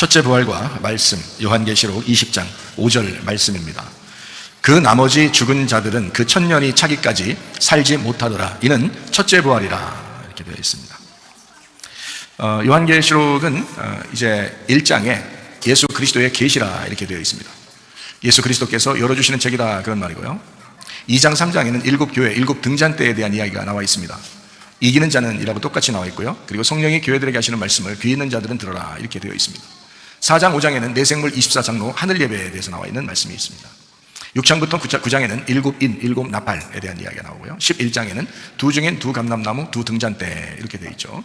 첫째 부활과 말씀, 요한계시록 20장 5절 말씀입니다. 그 나머지 죽은 자들은 그 천년이 차기까지 살지 못하더라. 이는 첫째 부활이라. 이렇게 되어 있습니다. 요한계시록은 이제 1장에 예수 그리스도의 계시라 이렇게 되어 있습니다. 예수 그리스도께서 열어주시는 책이다, 그런 말이고요. 2장 3장에는 일곱 교회, 일곱 등잔대에 대한 이야기가 나와 있습니다. 이기는 자는 이라고 똑같이 나와 있고요. 그리고 성령이 교회들에게 하시는 말씀을 귀 있는 자들은 들어라 이렇게 되어 있습니다. 4장 5장에는 내생물 24장로 하늘 예배에 대해서 나와 있는 말씀이 있습니다. 6장부터 9장에는 일곱 인, 일곱 나팔에 대한 이야기가 나오고요. 11장에는 두 증인, 두 감람나무, 두 등잔대 이렇게 되어 있죠.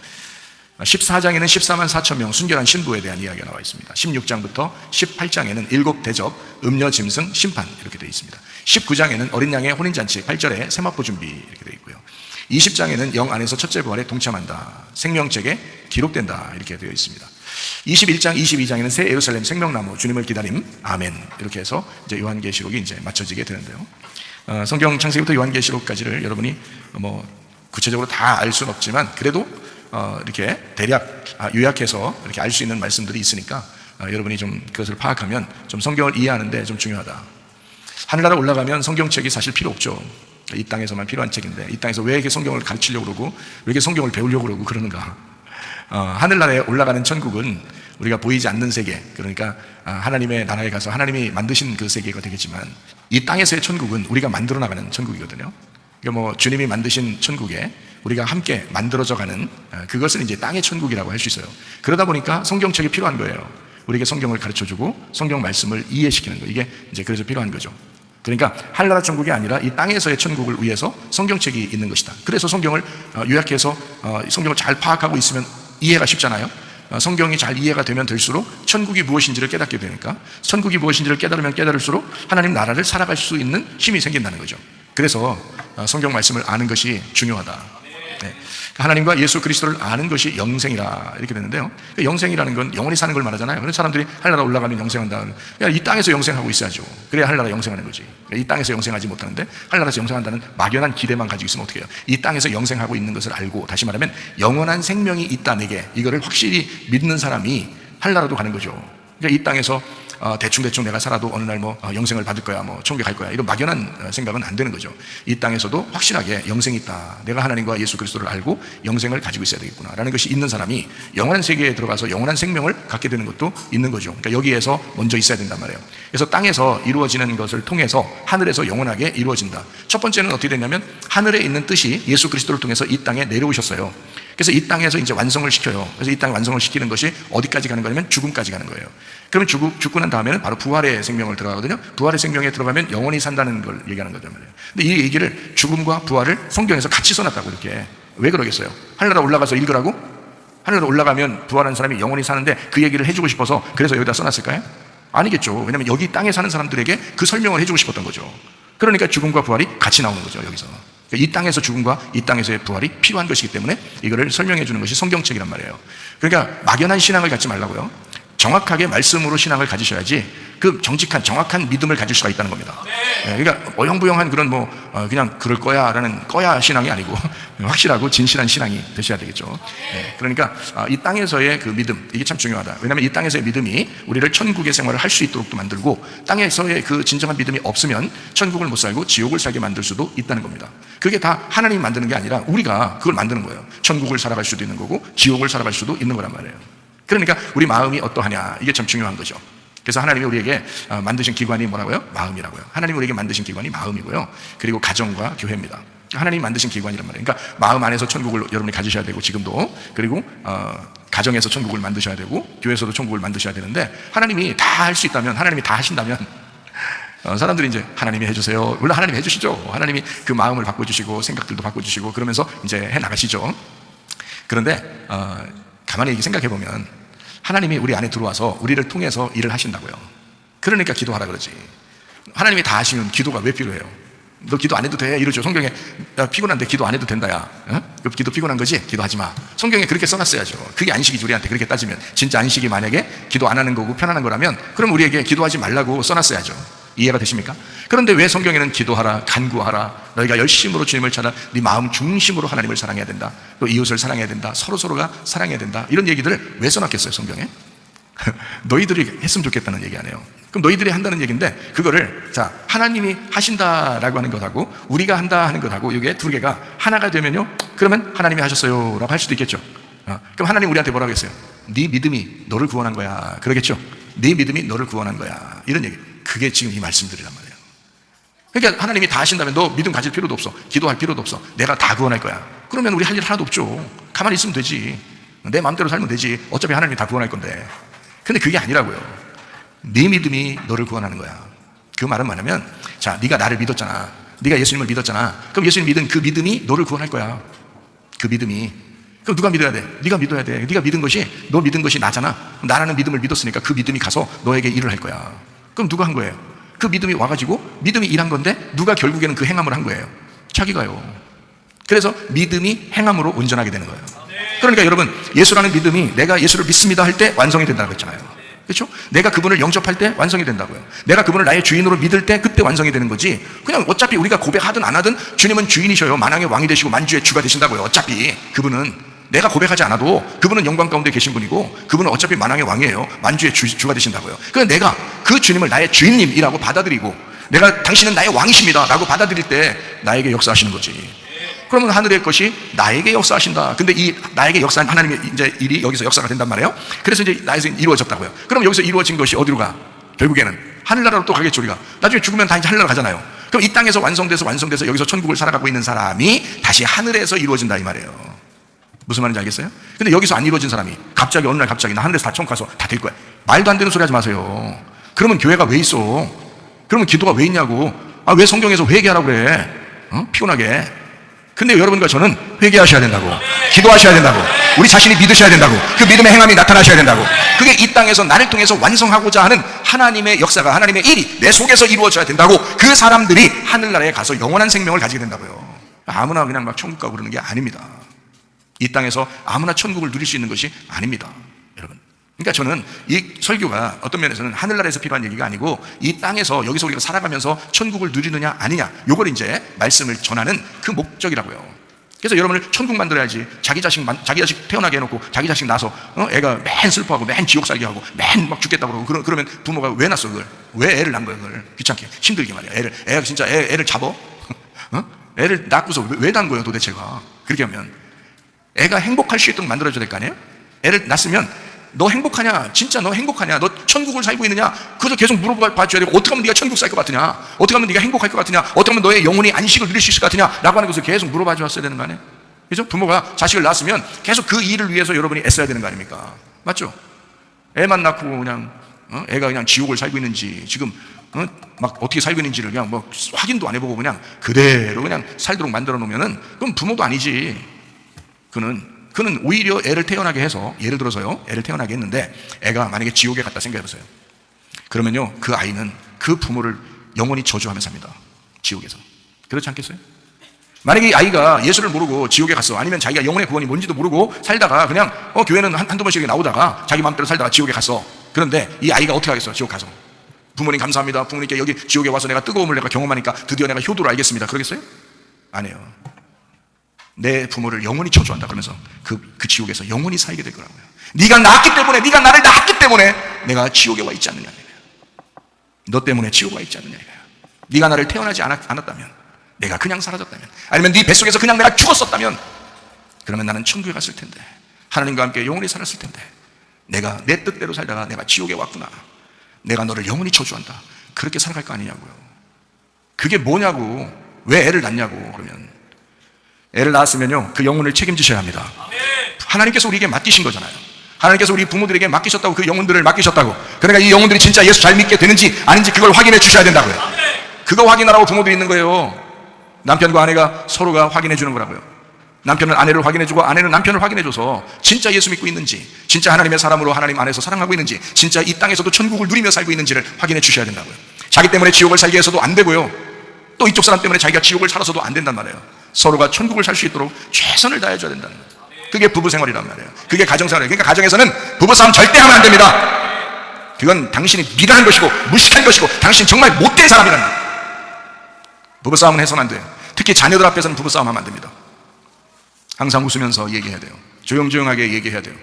14장에는 14만 4천 명 순결한 신부에 대한 이야기가 나와 있습니다. 16장부터 18장에는 일곱 대접, 음녀, 짐승, 심판 이렇게 되어 있습니다. 19장에는 어린 양의 혼인잔치, 8절에 세마포 준비 이렇게 되어 있고요. 20장에는 영 안에서 첫째 부활에 동참한다, 생명책에 기록된다 이렇게 되어 있습니다. 21장, 22장에는 새 예루살렘 생명나무, 주님을 기다림, 아멘 이렇게 해서 이제 요한계시록이 이제 맞춰지게 되는데요. 성경 창세기부터 요한계시록까지를 여러분이 구체적으로 다 알 수는 없지만 그래도 이렇게 대략 요약해서 이렇게 알 수 있는 말씀들이 있으니까 여러분이 좀 그것을 파악하면 좀 성경을 이해하는데 좀 중요하다. 하늘나라 올라가면 성경책이 사실 필요 없죠. 이 땅에서만 필요한 책인데 이 땅에서 왜 이렇게 성경을 가르치려고 그러고 왜 이렇게 성경을 배우려고 그러고 그러는가. 하늘나라에 올라가는 천국은 우리가 보이지 않는 세계, 그러니까 하나님의 나라에 가서 하나님이 만드신 그 세계가 되겠지만 이 땅에서의 천국은 우리가 만들어 나가는 천국이거든요. 그러니까 주님이 만드신 천국에 우리가 함께 만들어져가는 그것을 이제 땅의 천국이라고 할 수 있어요. 그러다 보니까 성경책이 필요한 거예요. 우리에게 성경을 가르쳐주고 성경 말씀을 이해시키는 거, 이게 이제 그래서 필요한 거죠. 그러니까 하늘나라 천국이 아니라 이 땅에서의 천국을 위해서 성경책이 있는 것이다. 그래서 성경을 요약해서 성경을 잘 파악하고 있으면 이해가 쉽잖아요. 성경이 잘 이해가 되면 될수록 천국이 무엇인지를 깨닫게 되니까 천국이 무엇인지를 깨달으면 깨달을수록 하나님 나라를 살아갈 수 있는 힘이 생긴다는 거죠. 그래서 성경 말씀을 아는 것이 중요하다. 네. 하나님과 예수 그리스도를 아는 것이 영생이라 이렇게 되는데요. 영생이라는 건 영원히 사는 걸 말하잖아요. 그래서 사람들이 하늘나라 올라가면 영생한다. 이 땅에서 영생하고 있어야죠. 그래야 하늘나라 영생하는 거지. 이 땅에서 영생하지 못하는데 하늘나라에서 영생한다는 막연한 기대만 가지고 있으면 어떻게 해요? 이 땅에서 영생하고 있는 것을 알고, 다시 말하면 영원한 생명이 있다 내게, 이거를 확실히 믿는 사람이 하늘나라도 가는 거죠. 그러니까 이 땅에서 대충 내가 살아도 어느 날 영생을 받을 거야, 천국에 갈 거야, 이런 막연한 생각은 안 되는 거죠. 이 땅에서도 확실하게 영생이 있다, 내가 하나님과 예수 그리스도를 알고 영생을 가지고 있어야 되겠구나 라는 것이 있는 사람이 영원한 세계에 들어가서 영원한 생명을 갖게 되는 것도 있는 거죠. 그러니까 여기에서 먼저 있어야 된단 말이에요. 그래서 땅에서 이루어지는 것을 통해서 하늘에서 영원하게 이루어진다. 첫 번째는 어떻게 되냐면 하늘에 있는 뜻이 예수 그리스도를 통해서 이 땅에 내려오셨어요. 그래서 이 땅에서 이제 완성을 시켜요. 그래서 이 땅에 완성을 시키는 것이 어디까지 가는 거냐면 죽음까지 가는 거예요. 그러면 죽고 난 다음에는 바로 부활의 생명을 들어가거든요. 부활의 생명에 들어가면 영원히 산다는 걸 얘기하는 거죠 말이에요. 근데 이 얘기를 죽음과 부활을 성경에서 같이 써놨다고. 이렇게 왜 그러겠어요? 하늘나라 올라가서 읽으라고? 하늘나라 올라가면 부활한 사람이 영원히 사는데 그 얘기를 해주고 싶어서 그래서 여기다 써놨을까요? 아니겠죠. 왜냐하면 여기 땅에 사는 사람들에게 그 설명을 해주고 싶었던 거죠. 그러니까 죽음과 부활이 같이 나오는 거죠. 여기서 이 땅에서 죽음과 이 땅에서의 부활이 필요한 것이기 때문에 이거를 설명해 주는 것이 성경책이란 말이에요. 그러니까 막연한 신앙을 갖지 말라고요. 정확하게 말씀으로 신앙을 가지셔야지 그 정직한 정확한 믿음을 가질 수가 있다는 겁니다. 그러니까 어영부영한 그런 그냥 그럴 거야 라는 거야 신앙이 아니고 확실하고 진실한 신앙이 되셔야 되겠죠. 그러니까 이 땅에서의 그 믿음, 이게 참 중요하다. 왜냐하면 이 땅에서의 믿음이 우리를 천국의 생활을 할 수 있도록도 만들고, 땅에서의 그 진정한 믿음이 없으면 천국을 못 살고 지옥을 살게 만들 수도 있다는 겁니다. 그게 다 하나님이 만드는 게 아니라 우리가 그걸 만드는 거예요. 천국을 살아갈 수도 있는 거고 지옥을 살아갈 수도 있는 거란 말이에요. 그러니까 우리 마음이 어떠하냐, 이게 참 중요한 거죠. 그래서 하나님이 우리에게 만드신 기관이 뭐라고요? 마음이라고요. 하나님이 우리에게 만드신 기관이 마음이고요. 그리고 가정과 교회입니다. 하나님이 만드신 기관이란 말이에요. 그러니까 마음 안에서 천국을 여러분이 가지셔야 되고 지금도, 그리고 가정에서 천국을 만드셔야 되고 교회에서도 천국을 만드셔야 되는데, 하나님이 다 할 수 있다면, 하나님이 다 하신다면 사람들이 이제 하나님이 해주세요. 물론 하나님이 해주시죠. 하나님이 그 마음을 바꿔주시고 생각들도 바꿔주시고 그러면서 이제 해나가시죠. 그런데 가만히 생각해 보면 하나님이 우리 안에 들어와서 우리를 통해서 일을 하신다고요. 그러니까 기도하라 그러지. 하나님이 다 하시면 기도가 왜 필요해요? 너 기도 안 해도 돼 이러죠. 성경에 피곤한데 기도 안 해도 된다 야. 기도 피곤한 거지? 기도하지 마. 성경에 그렇게 써놨어야죠. 그게 안식이지. 우리한테 그렇게 따지면 진짜 안식이 만약에 기도 안 하는 거고 편안한 거라면 그럼 우리에게 기도하지 말라고 써놨어야죠. 이해가 되십니까? 그런데 왜 성경에는 기도하라, 간구하라, 너희가 열심으로 주님을 찾아 네 마음 중심으로 하나님을 사랑해야 된다, 또 이웃을 사랑해야 된다, 서로서로가 사랑해야 된다, 이런 얘기들을 왜 써놨겠어요 성경에? 너희들이 했으면 좋겠다는 얘기 아니에요. 그럼 너희들이 한다는 얘기인데, 그거를 자 하나님이 하신다라고 하는 것하고 우리가 한다 하는 것하고 이게 두 개가 하나가 되면요, 그러면 하나님이 하셨어요 라고 할 수도 있겠죠. 그럼 하나님 우리한테 뭐라고 했어요? 네 믿음이 너를 구원한 거야, 그러겠죠. 네 믿음이 너를 구원한 거야, 이런 얘기. 그게 지금 이 말씀들이란 말이에요. 그러니까 하나님이 다 하신다면 너 믿음 가질 필요도 없어, 기도할 필요도 없어, 내가 다 구원할 거야. 그러면 우리 할 일 하나도 없죠. 가만히 있으면 되지, 내 마음대로 살면 되지. 어차피 하나님이 다 구원할 건데. 근데 그게 아니라고요. 네 믿음이 너를 구원하는 거야. 그 말은 뭐냐면, 자 네가 나를 믿었잖아, 네가 예수님을 믿었잖아. 그럼 예수님 믿은 그 믿음이 너를 구원할 거야. 그 믿음이. 그럼 누가 믿어야 돼? 네가 믿어야 돼. 네가 믿은 것이, 너 믿은 것이 나잖아. 나라는 믿음을 믿었으니까 그 믿음이 가서 너에게 일을 할 거야. 그럼 누가 한 거예요? 그 믿음이 와가지고 믿음이 일한 건데, 누가 결국에는 그 행함을 한 거예요? 자기가요. 그래서 믿음이 행함으로 온전하게 되는 거예요. 그러니까 여러분, 예수라는 믿음이 내가 예수를 믿습니다 할 때 완성이 된다고 했잖아요. 그렇죠? 내가 그분을 영접할 때 완성이 된다고요. 내가 그분을 나의 주인으로 믿을 때 그때 완성이 되는 거지. 그냥 어차피 우리가 고백하든 안 하든 주님은 주인이셔요. 만왕의 왕이 되시고 만주의 주가 되신다고요. 어차피 그분은, 내가 고백하지 않아도 그분은 영광 가운데 계신 분이고, 그분은 어차피 만왕의 왕이에요. 만주의 주가 되신다고요. 그래서 내가 그 주님을 나의 주인님이라고 받아들이고, 내가 당신은 나의 왕이십니다 라고 받아들일 때 나에게 역사하시는 거지. 그러면 하늘의 것이 나에게 역사하신다. 근데 이 나에게 역사한 하나님의 이제 일이 여기서 역사가 된단 말이에요. 그래서 이제 나에서 이루어졌다고요. 그럼 여기서 이루어진 것이 어디로 가? 결국에는 하늘나라로 또 가겠죠. 우리가 나중에 죽으면 다 이제 하늘나라 가잖아요. 그럼 이 땅에서 완성돼서 여기서 천국을 살아가고 있는 사람이 다시 하늘에서 이루어진다 이 말이에요. 무슨 말인지 알겠어요? 근데 여기서 안 이루어진 사람이 갑자기 어느 날 갑자기 나 하늘에서 다 천국 가서 다 될 거야. 말도 안 되는 소리 하지 마세요. 그러면 교회가 왜 있어? 그러면 기도가 왜 있냐고. 왜 성경에서 회개하라고 그래? 피곤하게. 근데 여러분과 저는 회개하셔야 된다고, 기도하셔야 된다고, 우리 자신이 믿으셔야 된다고, 그 믿음의 행함이 나타나셔야 된다고. 그게 이 땅에서 나를 통해서 완성하고자 하는 하나님의 역사가, 하나님의 일이 내 속에서 이루어져야 된다고. 그 사람들이 하늘나라에 가서 영원한 생명을 가지게 된다고요. 아무나 그냥 막 천국 가고 그러는 게 아닙니다. 이 땅에서 아무나 천국을 누릴 수 있는 것이 아닙니다, 여러분. 그러니까 저는 이 설교가 어떤 면에서는 하늘나라에서 필요한 얘기가 아니고, 이 땅에서 여기서 우리가 살아가면서 천국을 누리느냐 아니냐, 요걸 이제 말씀을 전하는 그 목적이라고요. 그래서 여러분을 천국 만들어야지. 자기 자식 태어나게 해놓고 자기 자식 낳아서 애가 맨 슬퍼하고 맨 지옥 살게 하고 맨 막 죽겠다고 그러고, 그러면 부모가 왜 낳았어 그걸? 왜 애를 낳은 거야 그걸? 귀찮게 힘들게 말이야. 애가 진짜 애를 잡어? 애를 낳고서 왜 낳은 거예요 도대체가? 그렇게 하면 애가 행복할 수 있도록 만들어줘야 될 거 아니에요? 애를 낳았으면 너 행복하냐? 진짜 너 행복하냐? 너 천국을 살고 있느냐? 그래서 계속 물어봐 줘야 되고, 어떻게 하면 네가 천국 살 것 같으냐? 어떻게 하면 네가 행복할 것 같으냐? 어떻게 하면 너의 영혼이 안식을 누릴 수 있을 것 같으냐? 라고 하는 것을 계속 물어봐 줬어야 되는 거 아니에요? 그죠? 부모가 자식을 낳았으면 계속 그 일을 위해서 여러분이 애써야 되는 거 아닙니까? 맞죠? 애만 낳고 그냥 애가 그냥 지옥을 살고 있는지, 지금 막 어떻게 살고 있는지를 그냥 뭐 확인도 안 해보고 그냥 그대로 그냥 살도록 만들어 놓으면은 그건 부모도 아니지. 그는 오히려 애를 태어나게 해서, 예를 들어서요, 애를 태어나게 했는데 애가 만약에 지옥에 갔다 생각해보세요. 그러면요, 그 아이는 그 부모를 영원히 저주하며 삽니다, 지옥에서. 그렇지 않겠어요? 만약에 이 아이가 예수를 모르고 지옥에 갔어, 아니면 자기가 영혼의 구원이 뭔지도 모르고 살다가 그냥 교회는 한두 번씩 나오다가 자기 마음대로 살다가 지옥에 갔어. 그런데 이 아이가 어떻게 하겠어? 지옥 가서 부모님 감사합니다, 부모님께 여기 지옥에 와서 내가 뜨거움을 내가 경험하니까 드디어 내가 효도를 알겠습니다, 그러겠어요? 아니에요. 내 부모를 영원히 저주한다 그러면서 그 지옥에서 영원히 살게 될 거라고요. 네가 낳았기 때문에, 네가 나를 낳았기 때문에 내가 지옥에 와 있지 않느냐, 너 때문에 지옥에 와 있지 않느냐. 네가 나를 태어나지 않았다면, 내가 그냥 사라졌다면, 아니면 네 뱃속에서 그냥 내가 죽었었다면, 그러면 나는 천국에 갔을 텐데, 하나님과 함께 영원히 살았을 텐데, 내가 내 뜻대로 살다가 내가 지옥에 왔구나, 내가 너를 영원히 저주한다, 그렇게 살아갈 거 아니냐고요. 그게 뭐냐고. 왜 애를 낳냐고. 그러면 애를 낳았으면요, 그 영혼을 책임지셔야 합니다. 하나님께서 우리에게 맡기신 거잖아요. 하나님께서 우리 부모들에게 맡기셨다고, 그 영혼들을 맡기셨다고. 그러니까 이 영혼들이 진짜 예수 잘 믿게 되는지 아닌지 그걸 확인해 주셔야 된다고요. 그거 확인하라고 부모들이 있는 거예요. 남편과 아내가 서로가 확인해 주는 거라고요. 남편은 아내를 확인해 주고 아내는 남편을 확인해 줘서 진짜 예수 믿고 있는지, 진짜 하나님의 사람으로 하나님 안에서 사랑하고 있는지, 진짜 이 땅에서도 천국을 누리며 살고 있는지를 확인해 주셔야 된다고요. 자기 때문에 지옥을 살게 해서도 안 되고요, 또 이쪽 사람 때문에 자기가 지옥을 살아서도 안 된단 말이에요. 서로가 천국을 살 수 있도록 최선을 다해줘야 된다는 거예요. 그게 부부생활이란 말이에요. 그게 가정생활이에요. 그러니까 가정에서는 부부싸움 절대 하면 안 됩니다. 그건 당신이 미련한 것이고 무식한 것이고 당신 정말 못된 사람이라는 거예요. 부부싸움은 해서는 안 돼요. 특히 자녀들 앞에서는 부부싸움 하면 안 됩니다. 항상 웃으면서 얘기해야 돼요. 조용조용하게 얘기해야 돼요.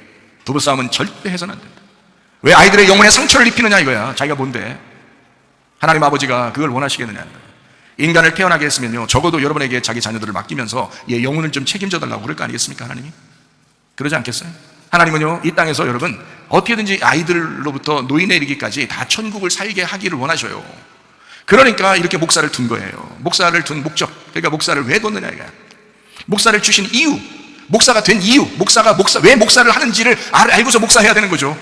부부싸움은 절대 해서는 안 됩니다. 왜 아이들의 영혼에 상처를 입히느냐 이거야. 자기가 뭔데? 하나님 아버지가 그걸 원하시겠느냐. 인간을 태어나게 했으면요, 적어도 여러분에게 자기 자녀들을 맡기면서 얘 영혼을 좀 책임져 달라고 그럴 거 아니겠습니까? 하나님이 그러지 않겠어요? 하나님은요, 이 땅에서 여러분 어떻게든지 아이들로부터 노인에 이르기까지 다 천국을 살게 하기를 원하셔요. 그러니까 이렇게 목사를 둔 거예요. 목사를 둔 목적, 그러니까 목사를 왜 뒀느냐 이거야. 목사를 주신 이유, 목사가 된 이유, 왜 목사를 하는지를 알고서 목사해야 되는 거죠.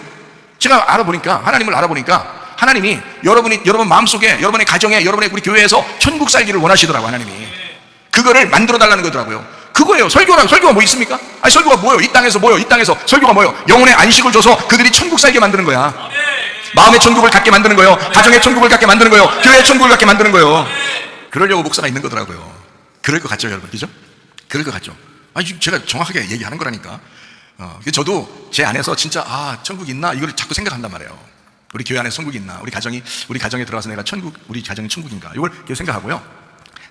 제가 하나님을 알아보니까 하나님이 여러분 마음속에, 여러분의 가정에, 여러분의 우리 교회에서 천국 살기를 원하시더라고. 하나님이 그거를 만들어 달라는 거더라고요. 그거예요. 설교가 뭐 있습니까? 아니, 설교가 뭐예요? 이 땅에서 설교가 뭐예요? 영혼의 안식을 줘서 그들이 천국 살게 만드는 거야. 마음의 천국을 갖게 만드는 거예요. 가정의 천국을 갖게 만드는 거예요. 교회의 천국을 갖게 만드는 거예요. 그러려고 목사가 있는 거더라고요. 그럴 것 같죠, 여러분? 그죠? 그럴 것 같죠? 아니, 제가 정확하게 얘기하는 거라니까. 저도 제 안에서 진짜 천국 있나? 이걸 자꾸 생각한단 말이에요. 우리 교회 안에 천국이 있나? 우리 가정에 들어가서 내가 우리 가정이 천국인가? 이걸 계속 생각하고요.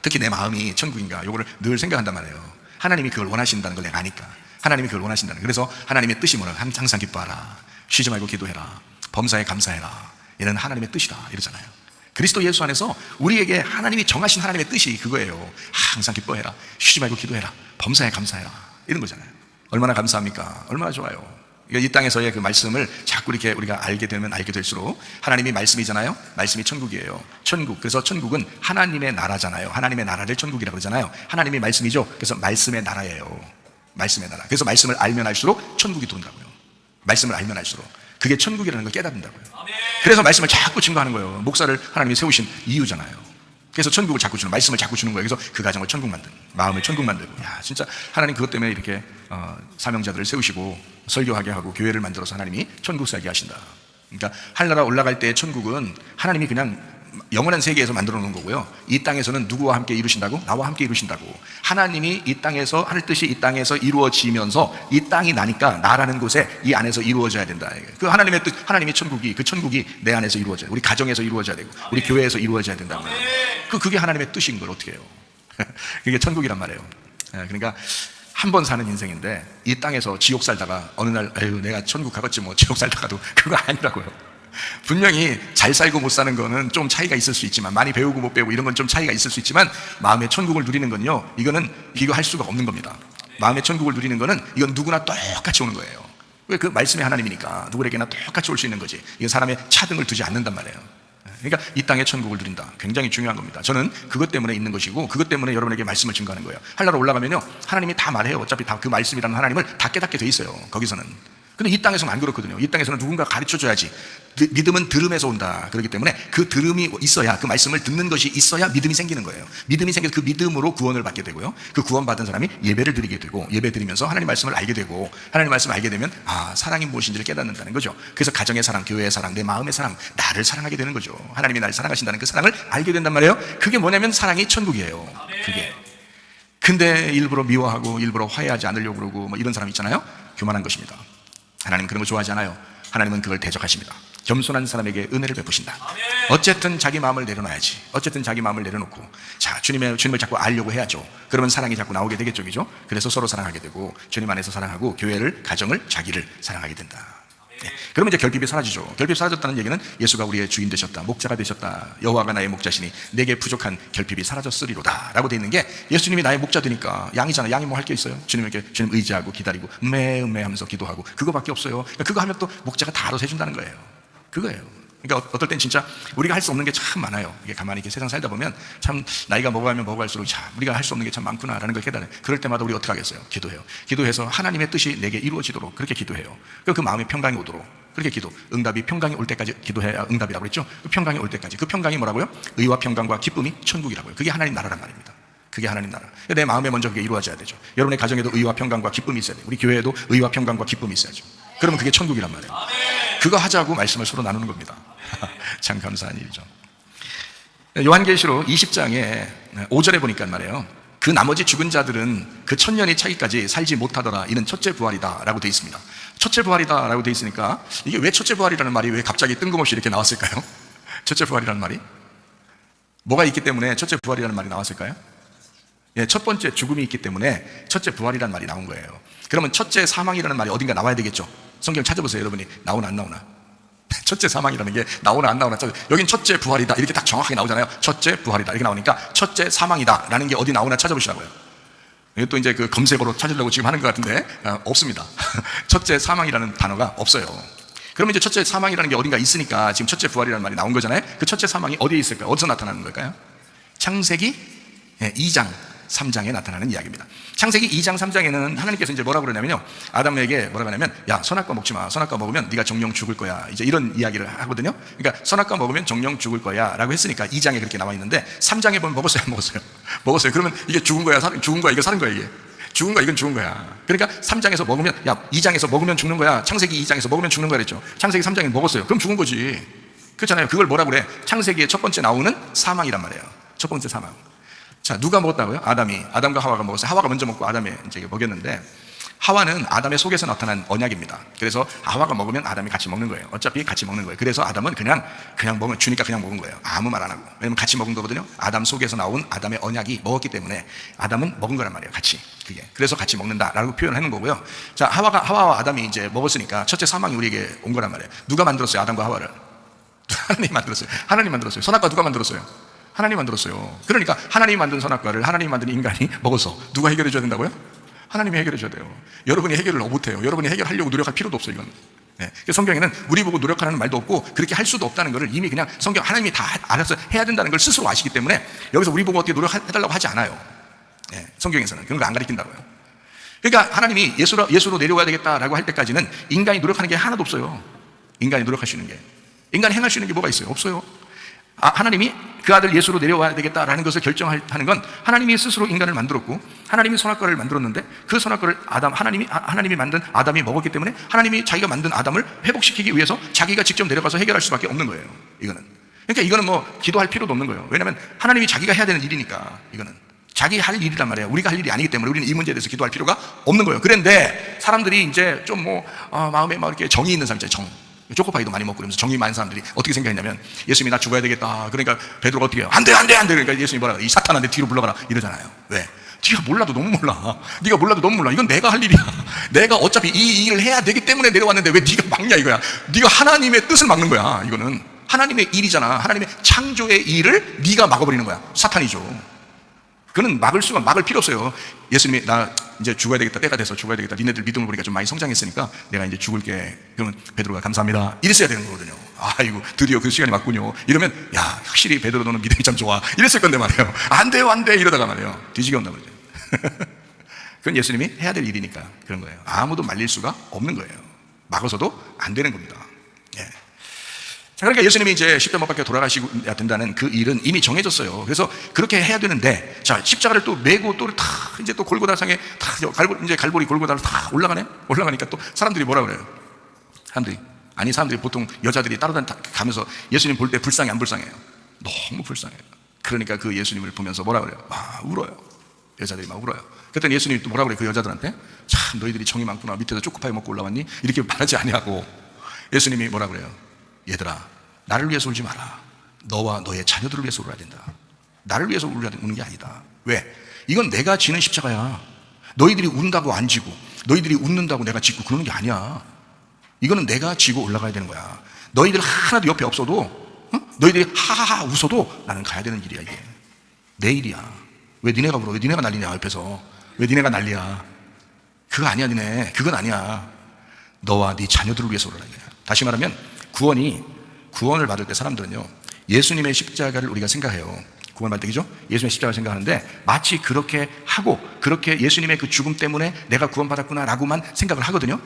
특히 내 마음이 천국인가? 이거를 늘 생각한단 말이에요. 하나님이 그걸 원하신다는 걸 내가 아니까. 하나님이 그걸 원하신다는. 그래서 하나님의 뜻이 뭐라? 항상 기뻐하라. 쉬지 말고 기도해라. 범사에 감사해라. 이는 하나님의 뜻이다. 이러잖아요. 그리스도 예수 안에서 우리에게 하나님이 정하신 하나님의 뜻이 그거예요. 항상 기뻐해라. 쉬지 말고 기도해라. 범사에 감사해라. 이런 거잖아요. 얼마나 감사합니까? 얼마나 좋아요. 이 땅에서의 그 말씀을 자꾸 이렇게 우리가 알게 되면 알게 될수록 하나님이 말씀이잖아요. 말씀이 천국이에요. 천국. 그래서 천국은 하나님의 나라잖아요. 하나님의 나라를 천국이라고 그러잖아요. 하나님이 말씀이죠. 그래서 말씀의 나라예요. 말씀의 나라. 그래서 말씀을 알면 알수록 천국이 돈다고요. 말씀을 알면 알수록 그게 천국이라는 걸 깨닫는다고요. 그래서 말씀을 자꾸 증거하는 거예요. 목사를 하나님이 세우신 이유잖아요. 그래서 천국을 자꾸 주는, 말씀을 자꾸 주는 거예요. 그래서 그 가정을 천국 만드는, 마음을 천국 만들고. 야, 진짜 하나님 그것 때문에 이렇게 사명자들을 세우시고 설교하게 하고 교회를 만들어서 하나님이 천국 살게 하신다. 그러니까 하늘나라 올라갈 때의 천국은 하나님이 그냥 영원한 세계에서 만들어 놓은 거고요. 이 땅에서는 누구와 함께 이루신다고? 나와 함께 이루신다고. 하나님이 이 땅에서 하늘 뜻이 이 땅에서 이루어지면서 이 땅이 나니까 나라는 곳에 이 안에서 이루어져야 된다. 그 하나님의 뜻, 하나님의 천국이, 그 천국이 내 안에서 이루어져야 돼. 우리 가정에서 이루어져야 되고 우리 교회에서 이루어져야 된다. 그게 하나님의 뜻인 걸 어떻게 해요? 그게 천국이란 말이에요. 그러니까 한 번 사는 인생인데 이 땅에서 지옥 살다가 어느 날 내가 천국 가겠지 뭐, 지옥 살다가도 그거 아니라고요. 분명히 잘 살고 못 사는 거는 좀 차이가 있을 수 있지만, 많이 배우고 못 배우고 이런 건 좀 차이가 있을 수 있지만, 마음의 천국을 누리는 건요, 이거는 비교할 수가 없는 겁니다. 마음의 천국을 누리는 거는 이건 누구나 똑같이 오는 거예요. 왜? 그 말씀이 하나님이니까 누구에게나 똑같이 올 수 있는 거지. 이건 사람의 차등을 두지 않는단 말이에요. 그러니까 이 땅의 천국을 누린다. 굉장히 중요한 겁니다. 저는 그것 때문에 있는 것이고 그것 때문에 여러분에게 말씀을 증거하는 거예요. 하늘나라 올라가면요, 하나님이 다 말해요. 어차피 다 그 말씀이라는 하나님을 다 깨닫게 돼 있어요. 거기서는. 근데 이 땅에서는 안 그렇거든요. 이 땅에서는 누군가 가르쳐줘야지. 믿음은 들음에서 온다. 그렇기 때문에 그 들음이 있어야, 그 말씀을 듣는 것이 있어야 믿음이 생기는 거예요. 믿음이 생겨서 그 믿음으로 구원을 받게 되고요, 그 구원받은 사람이 예배를 드리게 되고, 예배 드리면서 하나님 말씀을 알게 되고, 하나님 말씀을 알게 되면 사랑이 무엇인지를 깨닫는다는 거죠. 그래서 가정의 사랑, 교회의 사랑, 내 마음의 사랑, 나를 사랑하게 되는 거죠. 하나님이 나를 사랑하신다는 그 사랑을 알게 된단 말이에요. 그게 뭐냐면 사랑이 천국이에요. 그게. 근데 일부러 미워하고 일부러 화해하지 않으려고 그러고 뭐 이런 사람 있잖아요. 교만한 것입니다. 하나님 그런 거 좋아하지 않아요. 하나님은 그걸 대적하십니다. 겸손한 사람에게 은혜를 베푸신다. 어쨌든 자기 마음을 내려놔야지. 어쨌든 자기 마음을 내려놓고, 자, 주님을 자꾸 알려고 해야죠. 그러면 사랑이 자꾸 나오게 되겠죠, 그죠? 그래서 서로 사랑하게 되고, 주님 안에서 사랑하고, 교회를, 가정을, 자기를 사랑하게 된다. 네. 그러면 이제 결핍이 사라지죠. 결핍이 사라졌다는 얘기는 예수가 우리의 주인 되셨다, 목자가 되셨다, 여호와가 나의 목자시니 내게 부족한 결핍이 사라졌으리로다 라고 돼 있는 게, 예수님이 나의 목자 되니까, 양이잖아. 양이 뭐 할 게 있어요? 주님에게, 주님 의지하고 기다리고 음메 하면서 기도하고, 그거밖에 없어요. 그러니까 그거 하면 또 목자가 다 알아서 해준다는 거예요. 그거예요. 그러니까 어떨 땐 진짜 우리가 할 수 없는 게 참 많아요. 이게 가만히 이렇게 세상 살다 보면 참 나이가 먹어가면 먹어갈수록 참 우리가 할 수 없는 게 참 많구나라는 걸 깨달아요. 그럴 때마다 우리 어떻게 하겠어요? 기도해요. 기도해서 하나님의 뜻이 내게 이루어지도록 그렇게 기도해요. 그 마음에 평강이 오도록 그렇게 기도. 응답이 평강이 올 때까지 기도해야 응답이라고 그랬죠. 그 평강이 올 때까지. 그 평강이 뭐라고요? 의와 평강과 기쁨이 천국이라고요. 그게 하나님 나라란 말입니다. 그게 하나님 나라. 내 마음에 먼저 그게 이루어져야 되죠. 여러분의 가정에도 의와 평강과 기쁨이 있어야 돼요. 우리 교회에도 의와 평강과 기쁨이 있어야죠. 그러면 그게 천국이란 말이에요. 그거 하자고 말씀을 서로 나누는 겁니다. 참 감사한 일이죠. 요한계시록 20장에 5절에 보니까 말이에요, 그 나머지 죽은 자들은 그 천년이 차기까지 살지 못하더라. 이는 첫째 부활이다 라고 되어 있습니다. 첫째 부활이다 라고 되어 있으니까, 이게 왜 첫째 부활이라는 말이 왜 갑자기 뜬금없이 이렇게 나왔을까요? 첫째 부활이라는 말이 뭐가 있기 때문에 첫째 부활이라는 말이 나왔을까요? 예, 첫 번째 죽음이 있기 때문에 첫째 부활이라는 말이 나온 거예요. 그러면 첫째 사망이라는 말이 어딘가 나와야 되겠죠. 성경 찾아보세요. 여러분이 나오나 안 나오나. 첫째 사망이라는 게 나오나 안 나오나, 여긴 첫째 부활이다 이렇게 딱 정확하게 나오잖아요. 첫째 부활이다 이렇게 나오니까 첫째 사망이다 라는 게 어디 나오나 찾아보시라고요. 이게 또 이제 그 검색어로 찾으려고 지금 하는 것 같은데 없습니다. 첫째 사망이라는 단어가 없어요. 그러면 이제 첫째 사망이라는 게 어딘가 있으니까 지금 첫째 부활이라는 말이 나온 거잖아요. 그 첫째 사망이 어디에 있을까요? 어디서 나타나는 걸까요? 창세기 2장 3장에 나타나는 이야기입니다. 창세기 2장 3장에는 하나님께서 이제 뭐라고 그러냐면요, 아담에게 뭐라고 하냐면, 야, 선악과 먹지 마. 선악과 먹으면 네가 정령 죽을 거야. 이제 이런 이야기를 하거든요. 그러니까 선악과 먹으면 정령 죽을 거야 라고 했으니까 2장에 그렇게 나와 있는데 3장에 보면 먹었어요, 안 먹었어요? 먹었어요. 그러면 이게 죽은 거야, 죽은 거야, 이거 사는 거야, 이게 죽은 거야, 이건 죽은 거야. 그러니까 3장에서 먹으면, 야, 2장에서 먹으면 죽는 거야. 창세기 2장에서 먹으면 죽는 거야 그랬죠. 창세기 3장에 먹었어요. 그럼 죽은 거지. 그렇잖아요. 그걸 뭐라 그래? 창세기의 첫 번째 나오는 사망이란 말이에요. 첫 번째 사망. 자, 누가 먹었다고요? 아담이. 아담과 하와가 먹었어요. 하와가 먼저 먹고 아담이 이제 먹였는데, 하와는 아담의 속에서 나타난 언약입니다. 그래서 하와가 먹으면 아담이 같이 먹는 거예요. 어차피 같이 먹는 거예요. 그래서 아담은 그냥 먹으면 주니까 그냥 먹은 거예요. 아무 말 안 하고. 왜냐면 같이 먹은 거거든요. 아담 속에서 나온 아담의 언약이 먹었기 때문에 아담은 먹은 거란 말이에요. 같이. 그게. 그래서 같이 먹는다라고 표현을 하는 거고요. 자, 하와와 아담이 이제 먹었으니까 첫째 사망이 우리에게 온 거란 말이에요. 누가 만들었어요? 아담과 하와를? 하나님이 만들었어요. 하나님 만들었어요. 선악과 누가 만들었어요? 하나님이 만들었어요. 그러니까 하나님이 만든 선악과를 하나님이 만든 인간이 먹어서 누가 해결해 줘야 된다고요? 하나님이 해결해 줘야 돼요. 여러분이 해결을 못해요. 여러분이 해결하려고 노력할 필요도 없어요, 이건. 네. 성경에는 우리 보고 노력하라는 말도 없고 그렇게 할 수도 없다는 것을 이미 그냥 성경 하나님이 다 알아서 해야 된다는 걸 스스로 아시기 때문에 여기서 우리 보고 어떻게 노력해달라고 하지 않아요. 네. 성경에서는 그런 거 안 가르친다고요. 그러니까 하나님이 예수로 내려와야 되겠다라고 할 때까지는 인간이 노력하는 게 하나도 없어요. 인간이 노력할 수 있는 게. 인간이 행할 수 있는 게 뭐가 있어요? 없어요. 하나님이 그 아들 예수로 내려와야 되겠다라는 것을 결정하는 건 하나님이 스스로 인간을 만들었고, 하나님이 선악과를 만들었는데 그 선악과를 하나님이 만든 아담이 먹었기 때문에 하나님이 자기가 만든 아담을 회복시키기 위해서 자기가 직접 내려가서 해결할 수밖에 없는 거예요. 이거는. 그러니까 이거는 뭐 기도할 필요도 없는 거예요. 왜냐하면 하나님이 자기가 해야 되는 일이니까. 이거는 자기 할 일이란 말이에요. 우리가 할 일이 아니기 때문에 우리는 이 문제에 대해서 기도할 필요가 없는 거예요. 그런데 사람들이 이제 좀 마음에 막 이렇게 정이 있는 사람 있잖아요. 초코파이도 많이 먹고 그러면서 정이 많은 사람들이 어떻게 생각했냐면, 예수님이 나 죽어야 되겠다. 그러니까 베드로가 어떻게 해요? 안 돼. 그러니까 예수님이 뭐라 그래? 이 사탄한테 뒤로 물러가라 이러잖아요. 왜? 네가 몰라도 너무 몰라. 네가 몰라도 너무 몰라. 이건 내가 할 일이야. 내가 어차피 이 일을 해야 되기 때문에 내려왔는데 왜 네가 막냐 이거야. 네가 하나님의 뜻을 막는 거야. 이거는 하나님의 일이잖아. 하나님의 창조의 일을 네가 막아버리는 거야. 사탄이죠. 그는 막을 필요 없어요. 예수님이 나 이제 죽어야 되겠다, 때가 돼서 죽어야 되겠다, 니네들 믿음을 보니까 좀 많이 성장했으니까 내가 이제 죽을게. 그러면 베드로가 감사합니다 이랬어야 되는 거거든요. 아이고 드디어 그 시간이 왔군요. 이러면 야, 확실히 베드로 너는 믿음이 참 좋아 이랬을 건데 말이에요. 안 돼요 이러다가 말이에요 뒤지게 온단 말이죠. 그건 예수님이 해야 될 일이니까 그런 거예요. 아무도 말릴 수가 없는 거예요. 막아서도 안 되는 겁니다. 예. 자, 그러니까 예수님이 이제 십자가 못 박혀 돌아가셔야 된다는 그 일은 이미 정해졌어요. 그래서 그렇게 해야 되는데, 자, 십자가를 또 메고 또 이제 또 골고다상에 이제 갈보리 골고다를 다 올라가니까 또 사람들이 뭐라 그래요? 사람들이 보통 여자들이 따라가면서 예수님 볼 때 불쌍해, 안 불쌍해요? 너무 불쌍해요. 그러니까 그 예수님을 보면서 뭐라 그래요? 울어요. 여자들이 막 울어요. 그랬더니 예수님이 또 뭐라 그래요? 그 여자들한테? 참, 너희들이 정이 많구나. 밑에서 초코파이 먹고 올라왔니? 이렇게 말하지 아니하고 예수님이 뭐라 그래요? 얘들아, 나를 위해서 울지 마라. 너와 너의 자녀들을 위해서 울어야 된다. 나를 위해서 우는 게 아니다. 왜? 이건 내가 지는 십자가야. 너희들이 운다고 안 지고, 너희들이 웃는다고 내가 짓고 그러는 게 아니야. 이거는 내가 지고 올라가야 되는 거야. 너희들 하나도 옆에 없어도, 너희들이 하하하 웃어도 나는 가야 되는 일이야. 이게 내 일이야. 왜 니네가 울어? 왜 니네가 난리냐 옆에서? 왜 니네가 난리야? 그거 아니야. 그건 아니야. 너와 네 자녀들을 위해서 울어라. 다시 말하면 구원을 받을 때 사람들은요, 예수님의 십자가를 우리가 생각해요. 구원 받을 때죠? 예수님의 십자가를 생각하는데 마치 그렇게 하고, 그렇게 예수님의 그 죽음 때문에 내가 구원받았구나 라고만 생각을 하거든요.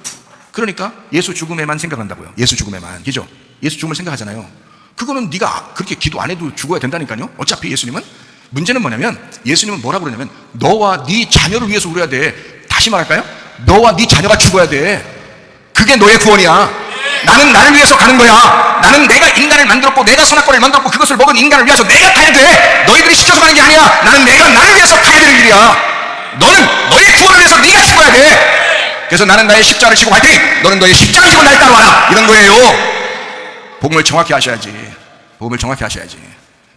그러니까 예수 죽음에만 생각한다고요. 예수 죽음에만. 그죠? 예수 죽음을 생각하잖아요. 그거는 네가 그렇게 기도 안 해도 죽어야 된다니까요. 어차피 예수님은. 문제는 뭐냐면, 예수님은 뭐라고 그러냐면 너와 네 자녀를 위해서 울어야 돼. 다시 말할까요? 너와 네 자녀가 죽어야 돼. 그게 너의 구원이야. 나는 나를 위해서 가는 거야. 나는 내가 인간을 만들었고, 내가 선악과를 만들었고, 그것을 먹은 인간을 위해서 내가 가야 돼. 너희들이 시켜서 가는 게 아니야. 나는 나를 위해서 가야 되는 일이야. 너는 너의 구원을 위해서 네가 죽어야 돼. 그래서 나는 나의 십자가를 지고 갈 테니 너는 너의 십자가를 지고 날 따라와라. 이런 거예요. 복음을 정확히 하셔야지.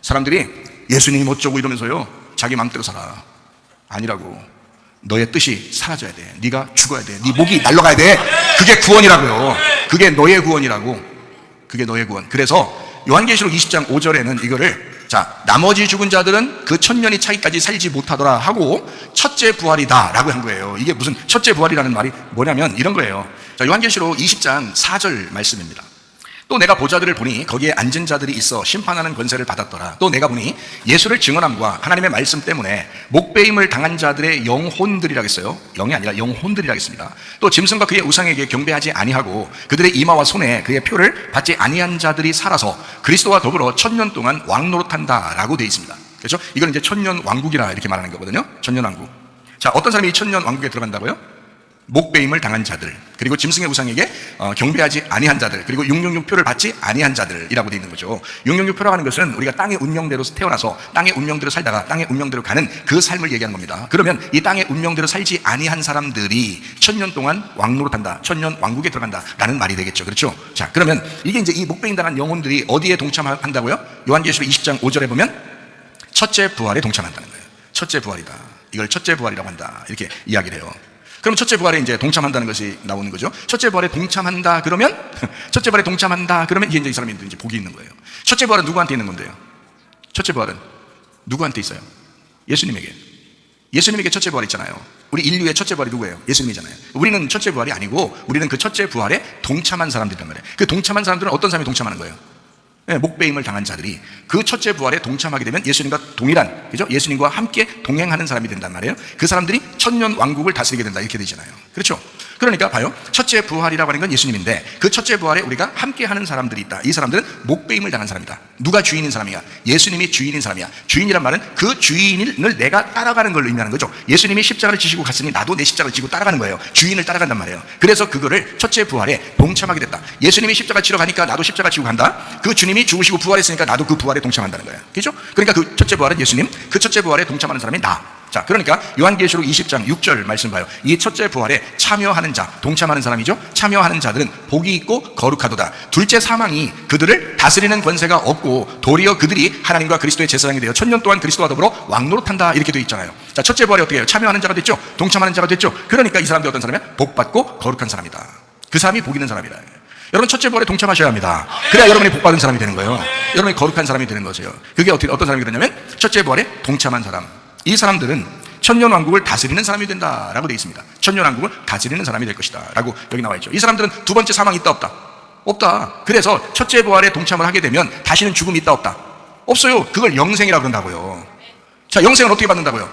사람들이 예수님 어쩌고 이러면서요, 자기 마음대로 살아. 아니라고. 너의 뜻이 사라져야 돼. 네가 죽어야 돼. 네 목이 날아가야 돼. 그게 구원이라고요. 그게 너의 구원이라고. 그게 너의 구원. 그래서 요한계시록 20장 5절에는 이거를 나머지 죽은 자들은 그 천년이 차기까지 살지 못하더라 하고 첫째 부활이다 라고 한 거예요. 이게 무슨 첫째 부활이라는 말이 뭐냐면 이런 거예요. 요한계시록 20장 4절 말씀입니다. 또 내가 보좌들을 보니 거기에 앉은 자들이 있어 심판하는 권세를 받았더라. 또 내가 보니 예수를 증언함과 하나님의 말씀 때문에 목배임을 당한 자들의 영혼들이라 했어요. 영이 아니라 영혼들이라 했습니다. 또 짐승과 그의 우상에게 경배하지 아니하고 그들의 이마와 손에 그의 표를 받지 아니한 자들이 살아서 그리스도와 더불어 천년 동안 왕노릇한다 라고 되어 있습니다. 그렇죠? 이건 이제 천년 왕국이라 이렇게 말하는 거거든요. 천년 왕국. 어떤 사람이 이 천년 왕국에 들어간다고요? 목배임을 당한 자들, 그리고 짐승의 우상에게 경배하지 아니한 자들, 그리고 666표를 받지 아니한 자들이라고 되어 있는 거죠. 666표라고 하는 것은 우리가 땅의 운명대로 태어나서 땅의 운명대로 살다가 땅의 운명대로 가는 그 삶을 얘기하는 겁니다. 그러면 이 땅의 운명대로 살지 아니한 사람들이 천년 동안 왕노릇한다, 천년 왕국에 들어간다라는 말이 되겠죠. 그렇죠? 그러면 이게 이제 이 목배임 당한 영혼들이 어디에 동참한다고요? 요한계시록 20장 5절에 보면 첫째 부활에 동참한다는 거예요. 첫째 부활이다. 이걸 첫째 부활이라고 한다. 이렇게 이야기를 해요. 그럼 첫째 부활에 이제 동참한다는 것이 나오는 거죠. 첫째 부활에 동참한다 그러면 이게 이제 이 사람이 이제 복이 있는 거예요. 첫째 부활은 누구한테 있는 건데요? 첫째 부활은 누구한테 있어요? 예수님에게. 예수님에게 첫째 부활이 있잖아요. 우리 인류의 첫째 부활이 누구예요? 예수님이잖아요. 우리는 첫째 부활이 아니고 우리는 그 첫째 부활에 동참한 사람들이란 말이에요. 그 동참한 사람들은 어떤 사람이 동참하는 거예요? 목배임을 당한 자들이 그 첫째 부활에 동참하게 되면 예수님과 동일한, 그죠? 예수님과 함께 동행하는 사람이 된단 말이에요. 그 사람들이 천년 왕국을 다스리게 된다 이렇게 되잖아요. 그렇죠? 그러니까 봐요. 첫째 부활이라고 하는 건 예수님인데 그 첫째 부활에 우리가 함께 하는 사람들이 있다. 이 사람들은 목배임을 당한 사람이다. 누가 주인인 사람이야? 예수님이 주인인 사람이야. 주인이란 말은 그 주인을 내가 따라가는 걸 의미하는 거죠. 예수님이 십자가를 지시고 갔으니 나도 내 십자가를 지고 따라가는 거예요. 주인을 따라간단 말이에요. 그래서 그거를 첫째 부활에 동참하게 됐다. 예수님이 십자가 치러 가니까 나도 십자가 지고 간다. 그 주님이 죽으시고 부활했으니까 나도 그 부활에 동참한다는 거예요. 그렇죠? 그러니까 그 첫째 부활은 예수님, 그 첫째 부활에 동참하는 사람이 나. 그러니까 요한계시록 20장 6절 말씀 봐요. 이 첫째 부활에 참여하는 자, 동참하는 사람이죠. 참여하는 자들은 복이 있고 거룩하도다. 둘째 사망이 그들을 다스리는 권세가 없고 도리어 그들이 하나님과 그리스도의 제사장이 되어 천년 동안 그리스도와 더불어 왕노릇한다 이렇게 되어 있잖아요. 첫째 부활에 어떻게 해요? 참여하는 자가 됐죠. 동참하는 자가 됐죠. 그러니까 이 사람들이 어떤 사람이야? 복받고 거룩한 사람이다. 그 사람이 복 있는 사람이다. 여러분 첫째 부활에 동참하셔야 합니다. 그래야 여러분이 복받은 사람이 되는 거예요. 여러분이 거룩한 사람이 되는 거죠. 그게 어떤 사람이 그러냐면 첫째 부활에 동참한 사람. 이 사람들은 천년 왕국을 다스리는 사람이 된다라고 되어 있습니다. 천년 왕국을 다스리는 사람이 될 것이다 라고 여기 나와 있죠. 이 사람들은 두 번째 사망이 있다 없다? 없다. 그래서 첫째 부활에 동참을 하게 되면 다시는 죽음이 있다 없다? 없어요. 그걸 영생이라고 그런다고요. 영생은 어떻게 받는다고요?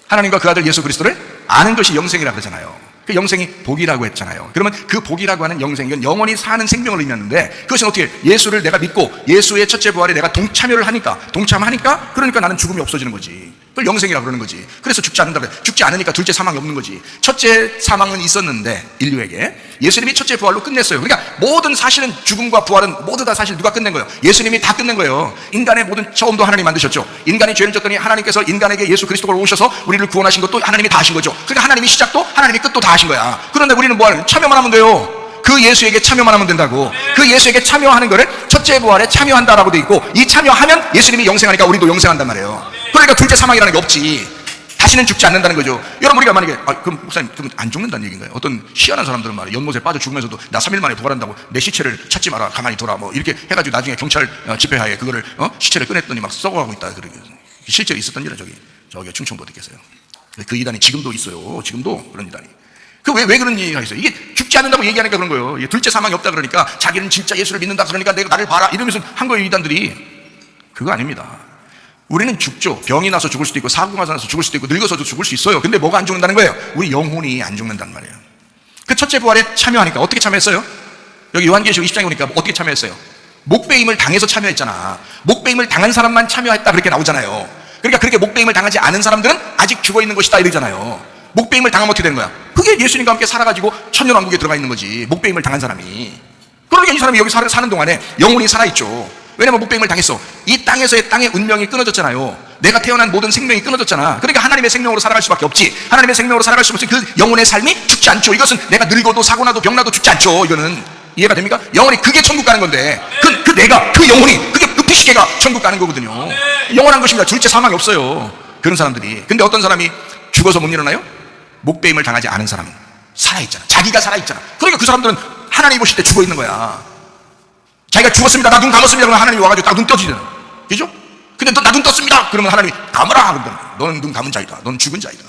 하나님과 그 아들 예수 그리스도를 아는 것이 영생이라고 그러잖아요. 그 영생이 복이라고 했잖아요. 그러면 그 복이라고 하는 영생, 이건 영원히 사는 생명을 의미하는데 그것은 어떻게 예수를 내가 믿고 예수의 첫째 부활에 내가 동참하니까 그러니까 나는 죽음이 없어지는 거지. 그걸 영생이라고 그러는 거지. 그래서 죽지 않는다 그래. 죽지 않으니까 둘째 사망이 없는 거지. 첫째 사망은 있었는데 인류에게 예수님이 첫째 부활로 끝냈어요. 그러니까 모든 사실은 죽음과 부활은 모두 다 사실 누가 끝낸 거예요? 예수님이 다 끝낸 거예요. 인간의 모든 처음도 하나님이 만드셨죠. 인간이 죄를 졌더니 하나님께서 인간에게 예수 그리스도가 오셔서 우리를 구원하신 것도 하나님이 다 하신 거죠. 그러니까 하나님이 시작도 하나님이 끝도 다 하신 거야. 그런데 우리는 뭐 하는? 참여만 하면 돼요. 그 예수에게 참여만 하면 된다고. 그 예수에게 참여하는 거를 첫째 부활에 참여한다라고 돼 있고 이 참여하면 예수님이 영생하니까 우리도 영생한단 말이에요. 그러니까 둘째 사망이라는 게 없지. 다시는 죽지 않는다는 거죠. 여러분 우리가 만약에 그럼 목사님 그럼 안 죽는다는 얘기인가요? 어떤 희한한 사람들은 말이에요. 연못에 빠져 죽으면서도 나 3일 만에 부활한다고 내 시체를 찾지 마라 가만히 둬라 뭐 이렇게 해가지고 나중에 경찰 집회하에 그거를 시체를 꺼냈더니 막 썩어가고 있다. 실제로 있었던 일은 저기 충청도 어디 계세요? 그 이단이 지금도 있어요. 지금도 그런 이단이. 왜 그런 얘기가 있어요? 이게 죽지 않는다고 얘기하니까 그런 거예요. 둘째 사망이 없다 그러니까 자기는 진짜 예수를 믿는다 그러니까 내가 나를 봐라 이러면서 한 거예요. 이단들이. 그거 아닙니다. 우리는 죽죠. 병이 나서 죽을 수도 있고 사고가 나서 죽을 수도 있고 늙어서도 죽을 수 있어요. 근데 뭐가 안 죽는다는 거예요? 우리 영혼이 안 죽는단 말이에요. 그 첫째 부활에 참여하니까 어떻게 참여했어요? 여기 요한계시록 20장에 보니까 어떻게 참여했어요? 목배임을 당해서 참여했잖아. 목배임을 당한 사람만 참여했다 그렇게 나오잖아요. 그러니까 그렇게 목배임을 당하지 않은 사람들은 아직 죽어있는 것이다 이러잖아요. 목배임을 당하면 어떻게 되는 거야? 그게 예수님과 함께 살아가지고 천년왕국에 들어가 있는 거지. 목배임을 당한 사람이. 그러니까 이 사람이 여기 사는 동안에 영혼이 살아있죠. 왜냐면 목배임을 당했어. 이 땅에서의 땅의 운명이 끊어졌잖아요. 내가 태어난 모든 생명이 끊어졌잖아. 그러니까 하나님의 생명으로 살아갈 수밖에 없지. 하나님의 생명으로 살아갈 수 없으니 그 영혼의 삶이 죽지 않죠. 이것은 내가 늙어도 사고나도 병나도 죽지 않죠. 이거는 이해가 됩니까? 영혼이 그게 천국 가는 건데 그 영혼이 그게 그 피시계가 천국 가는 거거든요. 영원한 것입니다. 둘째 사망이 없어요. 그런 사람들이. 근데 어떤 사람이 죽어서 못 일어나요? 목배임을 당하지 않은 사람은 살아있잖아. 자기가 살아있잖아. 그러니까 그 사람들은 하나님 보실 때 죽어있는 거야. 자기가 죽었습니다, 나 눈 감았습니다, 그러면 하나님이 와가지고 딱 눈 떠지잖아. 그죠? 근데 나 눈 떴습니다, 그러면 하나님이 감으라, 그러면 너는 눈 감은 자이다, 너는 죽은 자이다.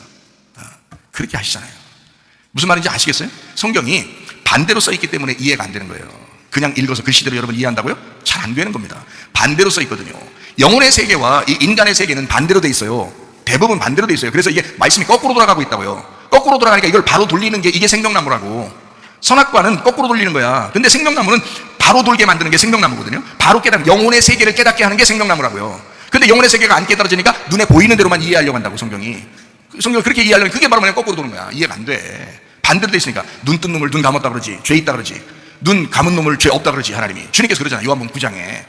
그렇게 하시잖아요. 무슨 말인지 아시겠어요? 성경이 반대로 써있기 때문에 이해가 안 되는 거예요. 그냥 읽어서 글씨대로 여러분 이해한다고요? 잘 안 되는 겁니다. 반대로 써있거든요. 영혼의 세계와 이 인간의 세계는 반대로 돼 있어요. 대부분 반대로 돼 있어요. 그래서 이게 말씀이 거꾸로 돌아가고 있다고요. 거꾸로 돌아가니까 이걸 바로 돌리는 게 이게 생명나무라고. 선악과는 거꾸로 돌리는 거야. 근데 생명나무는 바로 돌게 만드는 게 생명나무거든요. 바로 영혼의 세계를 깨닫게 하는 게 생명나무라고요. 근데 영혼의 세계가 안 깨달아지니까 눈에 보이는 대로만 이해하려고 한다고, 성경이. 성경을 그렇게 이해하려면 그게 바로 그냥 거꾸로 도는 거야. 이해가 안 돼. 반대로 돼 있으니까 눈 뜬 놈을 눈 감았다 그러지, 죄 있다 그러지, 눈 감은 놈을 죄 없다 그러지. 하나님이, 주님께서 그러잖아요. 요한복음 9장에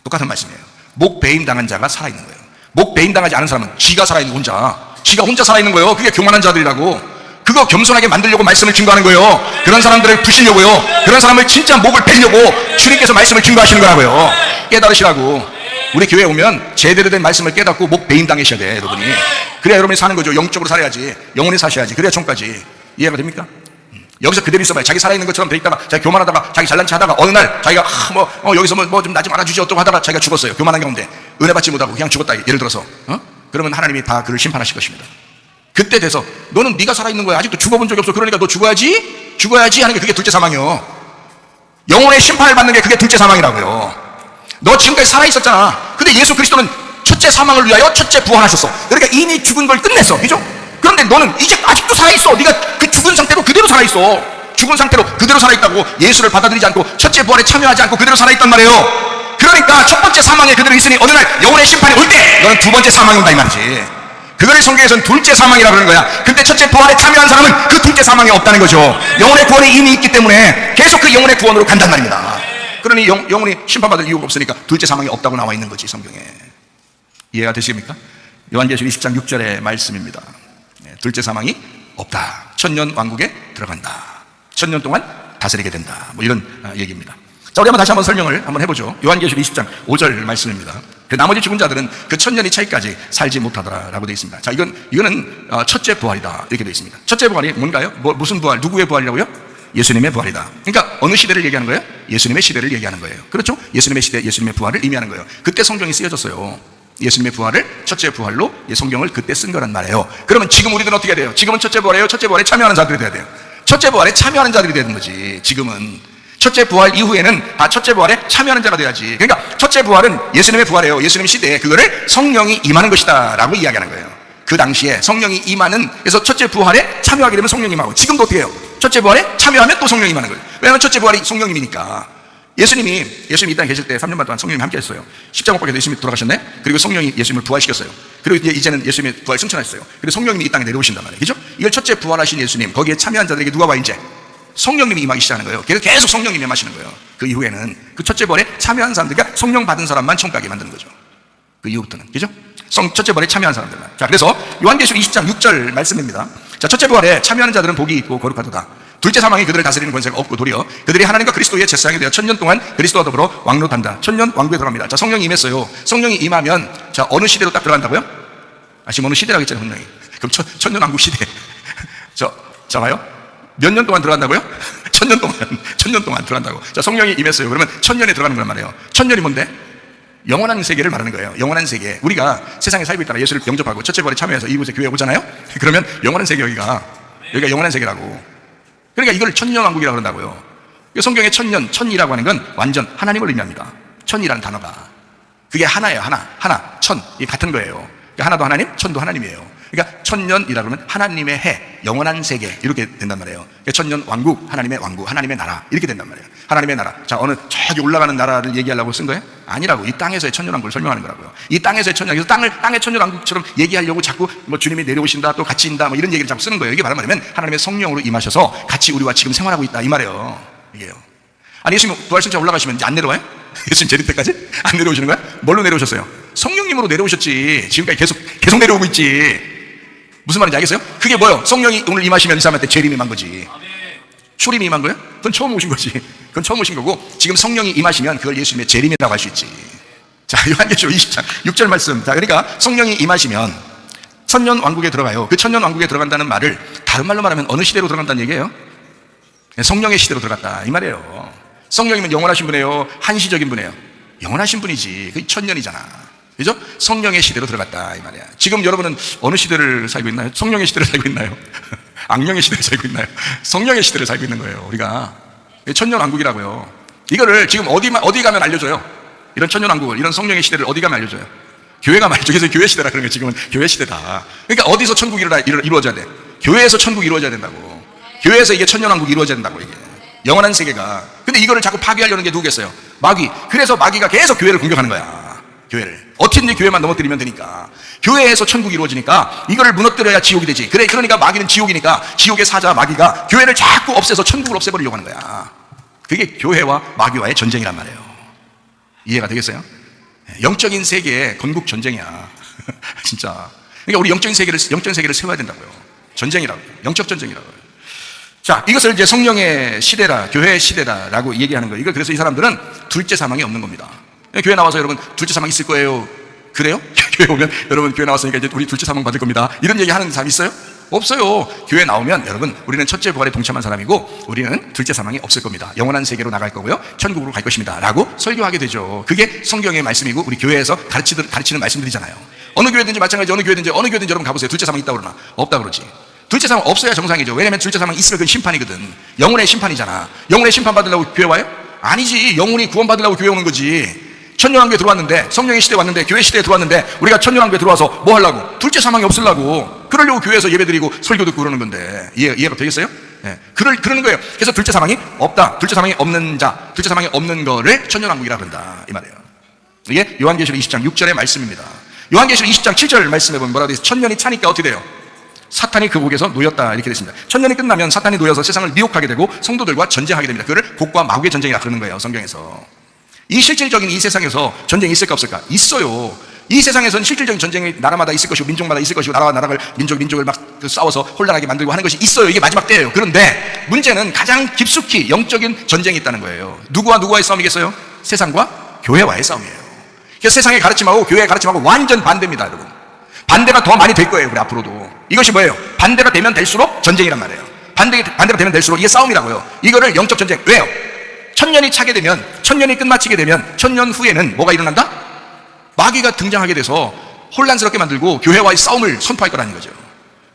똑같은 말씀이에요. 목 배임 당한 자가 살아있는 거예요. 목 배임 당하지 않은 사람은 지가 살아있는, 지가 혼자 살아있는 거예요. 그게 교만한 자들이라고. 그거 겸손하게 만들려고 말씀을 증거하는 거예요. 그런 사람들을 부시려고요. 그런 사람을 진짜 목을 베려고 주님께서 말씀을 증거하시는 거라고요. 깨달으시라고. 우리 교회에 오면 제대로 된 말씀을 깨닫고 목 배임 당하셔야 돼, 여러분이. 그래야 여러분이 사는 거죠. 영적으로 살아야지, 영혼에 사셔야지. 그래야 총까지. 이해가 됩니까? 여기서 그대로 있어봐요. 자기 살아있는 것처럼 돼 있다가, 자기 교만하다가, 자기 잘난 체 하다가, 어느 날 자기가 여기서 뭐 좀 나 좀 알아주지 어쩌고 하다가 자기가 죽었어요. 교만한 가운데 은혜 받지 못하고 그냥 죽었다, 예를 들어서. 그러면 하나님이 다 그를 심판하실 것입니다. 그때 돼서 너는 네가 살아있는 거야, 아직도 죽어본 적이 없어, 그러니까 너 죽어야지 하는 게 그게 둘째 사망이요. 영혼의 심판을 받는 게 그게 둘째 사망이라고요. 너 지금까지 살아있었잖아. 근데 예수 그리스도는 첫째 사망을 위하여 첫째 부활하셨어. 그러니까 이미 죽은 걸 끝냈어, 그죠? 그런데 너는 이제 아직도 살아있어. 네가 그 죽은 상태로 그대로 살아있어. 죽은 상태로 그대로 살아있다고. 예수를 받아들이지 않고 첫째 부활에 참여하지 않고 그대로 살아있단 말이에요. 그러니까 첫 번째 사망에 그대로 있으니 어느 날 영혼의 심판이 올 때 너는 두 번째 사망이 온다, 이 말이지. 그거를 성경에서는 둘째 사망이라고 그러는 거야. 근데 첫째 부활에 참여한 사람은 그 둘째 사망이 없다는 거죠. 영혼의 구원이 이미 있기 때문에 계속 그 영혼의 구원으로 간단 말입니다. 그러니 영혼이 심판받을 이유가 없으니까 둘째 사망이 없다고 나와 있는 거지, 성경에. 이해가 되십니까? 요한계시록 20장 6절의 말씀입니다. 둘째 사망이 없다. 천년 왕국에 들어간다. 천년 동안 다스리게 된다. 뭐 이런 얘기입니다. 자, 우리 한번 다시 한번 설명을 한번 해보죠. 요한계시록 20장 5절 말씀입니다. 그 나머지 죽은 자들은 그 천년이 차이까지 살지 못하더라라고 되어 있습니다. 자, 이거는 첫째 부활이다, 이렇게 되어 있습니다. 첫째 부활이 뭔가요? 무슨 부활? 누구의 부활이라고요? 예수님의 부활이다. 그러니까 어느 시대를 얘기하는 거예요? 예수님의 시대를 얘기하는 거예요. 그렇죠? 예수님의 시대, 예수님의 부활을 의미하는 거예요. 그때 성경이 쓰여졌어요. 예수님의 부활을 첫째 부활로 성경을 그때 쓴 거란 말이에요. 그러면 지금 우리들은 어떻게 돼요? 지금은 첫째 부활이에요. 첫째 부활에 참여하는 자들이 돼야 돼요. 첫째 부활에 참여하는 자들이 되는 거지. 지금은 첫째 부활 이후에는 첫째 부활에 참여하는 자가 돼야지. 그러니까 첫째 부활은 예수님의 부활이에요. 예수님 시대에 그거를 성령이 임하는 것이다 라고 이야기하는 거예요. 그 당시에 성령이 임하는, 그래서 첫째 부활에 참여하게 되면 성령이 임하고, 지금도 어떻게 해요? 첫째 부활에 참여하면 또 성령이 임하는 거예요. 왜냐하면 첫째 부활이 성령님이니까. 예수님이 이 땅에 계실 때 3년 반 동안 성령님이 함께 했어요. 십자가 못 박혀서 예수님이 돌아가셨네. 그리고 성령이 예수님을 부활시켰어요. 그리고 이제는 예수님의 부활 승천하셨어요. 그리고 성령님이 이 땅에 내려오신단 말이에요. 그죠? 이걸 첫째 부활하신 예수님, 거기에 참여한 자들에게 누가 와? 이제 성령님이 임하기 시작하는 거예요. 계속 성령님이 임하시는 거예요. 그 이후에는 그 첫째 부활에 참여한 사람들, 그러니까 성령 받은 사람만 천국에 만드는 거죠. 그 이후부터는, 그죠? 첫째 부활에 참여한 사람들만. 자, 그래서 요한계시록 20장 6절 말씀입니다. 자, 첫째 부활에 참여하는 자들은 복이 있고 거룩하도다. 둘째 사망이 그들을 다스리는 권세가 없고 도리어 그들이 하나님과 그리스도의 제사장이 되어 천년 동안 그리스도와 더불어 왕노한다. 천년 왕국에 들어갑니다. 자, 성령이 임했어요. 성령이 임하면, 자, 어느 시대로 딱 들어간다고요? 지금 어느 시대라고 했잖아요, 성령이. 그럼 천년 왕국 시대. 자, 봐요. 몇 년 동안 들어간다고요? 천년 동안 들어간다고. 자, 성령이 임했어요. 그러면 천년에 들어가는 거란 말이에요. 천년이 뭔데? 영원한 세계를 말하는 거예요. 영원한 세계. 우리가 세상에 살고 있다가 예수를 영접하고 첫째 부활에 참여해서 이곳에 교회에 오잖아요. 그러면 영원한 세계, 여기가 영원한 세계라고. 그러니까 이걸 천년왕국이라고 그런다고요. 성경의 천이라고 하는 건 완전 하나님을 의미합니다. 천이라는 단어가. 그게 하나예요. 하나, 천. 이게 같은 거예요. 그러니까 하나도 하나님, 천도 하나님이에요. 그러니까 천년이라고 하면 하나님의 해, 영원한 세계, 이렇게 된단 말이에요. 그러니까 천년 왕국, 하나님의 왕국, 하나님의 나라, 이렇게 된단 말이에요. 하나님의 나라. 자, 어느 저기 올라가는 나라를 얘기하려고 쓴 거예요? 아니라고. 이 땅에서의 천년 왕국을 설명하는 거라고요. 이 땅에서의 천년, 그래서 땅의 천년 왕국처럼 얘기하려고 자꾸 뭐 주님이 내려오신다, 또 같이 있다, 뭐 이런 얘기를 자꾸 쓰는 거예요. 이게 말하면 하나님의 성령으로 임하셔서 같이 우리와 지금 생활하고 있다, 이 말이에요. 이게요. 아니, 예수님 부활승차 올라가시면 이제 안 내려와요? 예수님 재림 때까지 안 내려오시는 거야? 뭘로 내려오셨어요? 성령님으로 내려오셨지. 지금까지 계속 내려오고 있지. 무슨 말인지 알겠어요? 그게 뭐예요? 성령이 오늘 임하시면 이 사람한테 재림이 임한 거지. 초림이 임한 거예요? 그건 처음 오신 거지. 그건 처음 오신 거고, 지금 성령이 임하시면 그걸 예수님의 재림이라고 할 수 있지. 자, 요한계시록 20장 6절 말씀. 자, 그러니까 성령이 임하시면 천년 왕국에 들어가요. 그 천년 왕국에 들어간다는 말을 다른 말로 말하면 어느 시대로 들어간다는 얘기예요? 성령의 시대로 들어갔다, 이 말이에요. 성령이면 영원하신 분이에요? 한시적인 분이에요? 영원하신 분이지. 그게 천년이잖아. 그죠? 성령의 시대로 들어갔다 이 말이야. 지금 여러분은 어느 시대를 살고 있나요? 성령의 시대를 살고 있나요? 악령의 시대를 살고 있나요? 성령의 시대를 살고 있는 거예요. 우리가 천년왕국이라고요. 이거를 지금 어디 가면 알려줘요? 이런 천년왕국을, 이런 성령의 시대를 어디 가면 알려줘요? 교회가 말이죠. 그래서 교회 시대라 그런 거예요. 지금은 교회 시대다. 그러니까 어디서 천국이 이루어져야 돼? 교회에서 천국이 이루어져야 된다고. 교회에서 이게 천년왕국이 이루어져야 된다고, 이게 영원한 세계가. 근데 이거를 자꾸 파괴하려는 게 누구겠어요? 마귀. 그래서 마귀가 계속 교회를 공격하는 거야. 교회를 어떻게든지 교회만 넘어뜨리면 되니까. 교회에서 천국이 이루어지니까 이거를 무너뜨려야 지옥이 되지. 그러니까 마귀는 지옥이니까 지옥의 사자 마귀가 교회를 자꾸 없애서 천국을 없애버리려고 하는 거야. 그게 교회와 마귀와의 전쟁이란 말이에요. 이해가 되겠어요? 영적인 세계의 건국 전쟁이야. 진짜. 그러니까 우리 영적인 세계를 세워야 된다고요. 전쟁이라고. 영적 전쟁이라고요. 자, 이것을 이제 성령의 시대라, 교회의 시대다라고 얘기하는 거예요. 이거 그래서 이 사람들은 둘째 사망이 없는 겁니다. 교회 나와서 여러분 둘째 사망 있을 거예요. 그래요? 교회 오면 여러분 교회 나왔으니까 이제 우리 둘째 사망 받을 겁니다. 이런 얘기 하는 사람 있어요? 없어요. 교회 나오면 여러분 우리는 첫째 부활에 동참한 사람이고 우리는 둘째 사망이 없을 겁니다. 영원한 세계로 나갈 거고요. 천국으로 갈 것입니다. 라고 설교하게 되죠. 그게 성경의 말씀이고 우리 교회에서 가르치는 말씀들이잖아요. 어느 교회든지 마찬가지, 어느 교회든지 여러분 가보세요. 둘째 사망 있다고 그러나? 없다 그러지. 둘째 사망 없어야 정상이죠. 왜냐면 둘째 사망 있으면 그건 심판이거든. 영혼의 심판이잖아. 영혼의 심판 받으려고 교회 와요? 아니지. 영혼이 구원 받으려고 교회 오는 거지. 천년왕국에 들어왔는데, 성령의 시대에 왔는데, 교회 시대에 들어왔는데 우리가 천년왕국에 들어와서 뭐 하려고? 둘째 사망이 없으려고. 그러려고 교회에서 예배드리고 설교 듣고 그러는 건데 이해가 되겠어요? 네. 그러는 거예요. 그래서 둘째 사망이 없다. 둘째 사망이 없는 자, 둘째 사망이 없는 거를 천년왕국이라 그런다 이 말이에요. 이게 요한계시록 20장 6절의 말씀입니다. 요한계시록 20장 7절 말씀해 보면 뭐라고 되어 있어요? 천년이 차니까 어떻게 돼요? 사탄이 그 곡에서 놓였다 이렇게 됐습니다. 천년이 끝나면 사탄이 놓여서 세상을 미혹하게 되고 성도들과 전쟁하게 됩니다. 그거를 곡과 마귀의 전쟁이라 그러는 거예요. 성경에서. 이 실질적인 이 세상에서 전쟁이 있을까 없을까? 있어요. 이 세상에서는 실질적인 전쟁이 나라마다 있을 것이고 민족마다 있을 것이고 나라와 나라를 민족을 막 싸워서 혼란하게 만들고 하는 것이 있어요. 이게 마지막 때예요. 그런데 문제는 가장 깊숙이 영적인 전쟁이 있다는 거예요. 누구와 누구와의 싸움이겠어요? 세상과 교회와의 싸움이에요. 그래서 세상의 가르침하고 교회의 가르침하고 완전 반대입니다, 여러분. 반대가 더 많이 될 거예요, 우리 앞으로도. 이것이 뭐예요? 반대가 되면 될수록 전쟁이란 말이에요. 반대가 되면 될수록 이게 싸움이라고요. 이거를 영적 전쟁. 왜요? 천년이 차게 되면, 천년이 끝마치게 되면 천년 후에는 뭐가 일어난다? 마귀가 등장하게 돼서 혼란스럽게 만들고 교회와의 싸움을 선포할 거라는 거죠.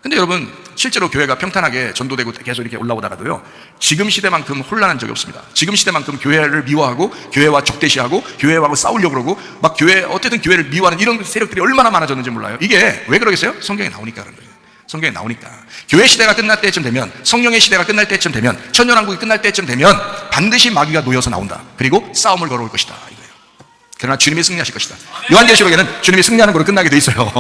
근데 여러분 실제로 교회가 평탄하게 전도되고 계속 이렇게 올라오다가도요, 지금 시대만큼 혼란한 적이 없습니다. 지금 시대만큼 교회를 미워하고 교회와 적대시하고 교회와 싸우려고 그러고 막 어쨌든 교회를 미워하는 이런 세력들이 얼마나 많아졌는지 몰라요. 이게 왜 그러겠어요? 성경에 나오니까 그런 거예요. 성경에 나오니까. 교회 시대가 끝날 때쯤 되면, 성령의 시대가 끝날 때쯤 되면, 천년왕국이 끝날 때쯤 되면 반드시 마귀가 놓여서 나온다. 그리고 싸움을 걸어올 것이다 이거예요. 그러나 주님이 승리하실 것이다. 요한계시록에는 주님이 승리하는 거로 끝나게 돼 있어요.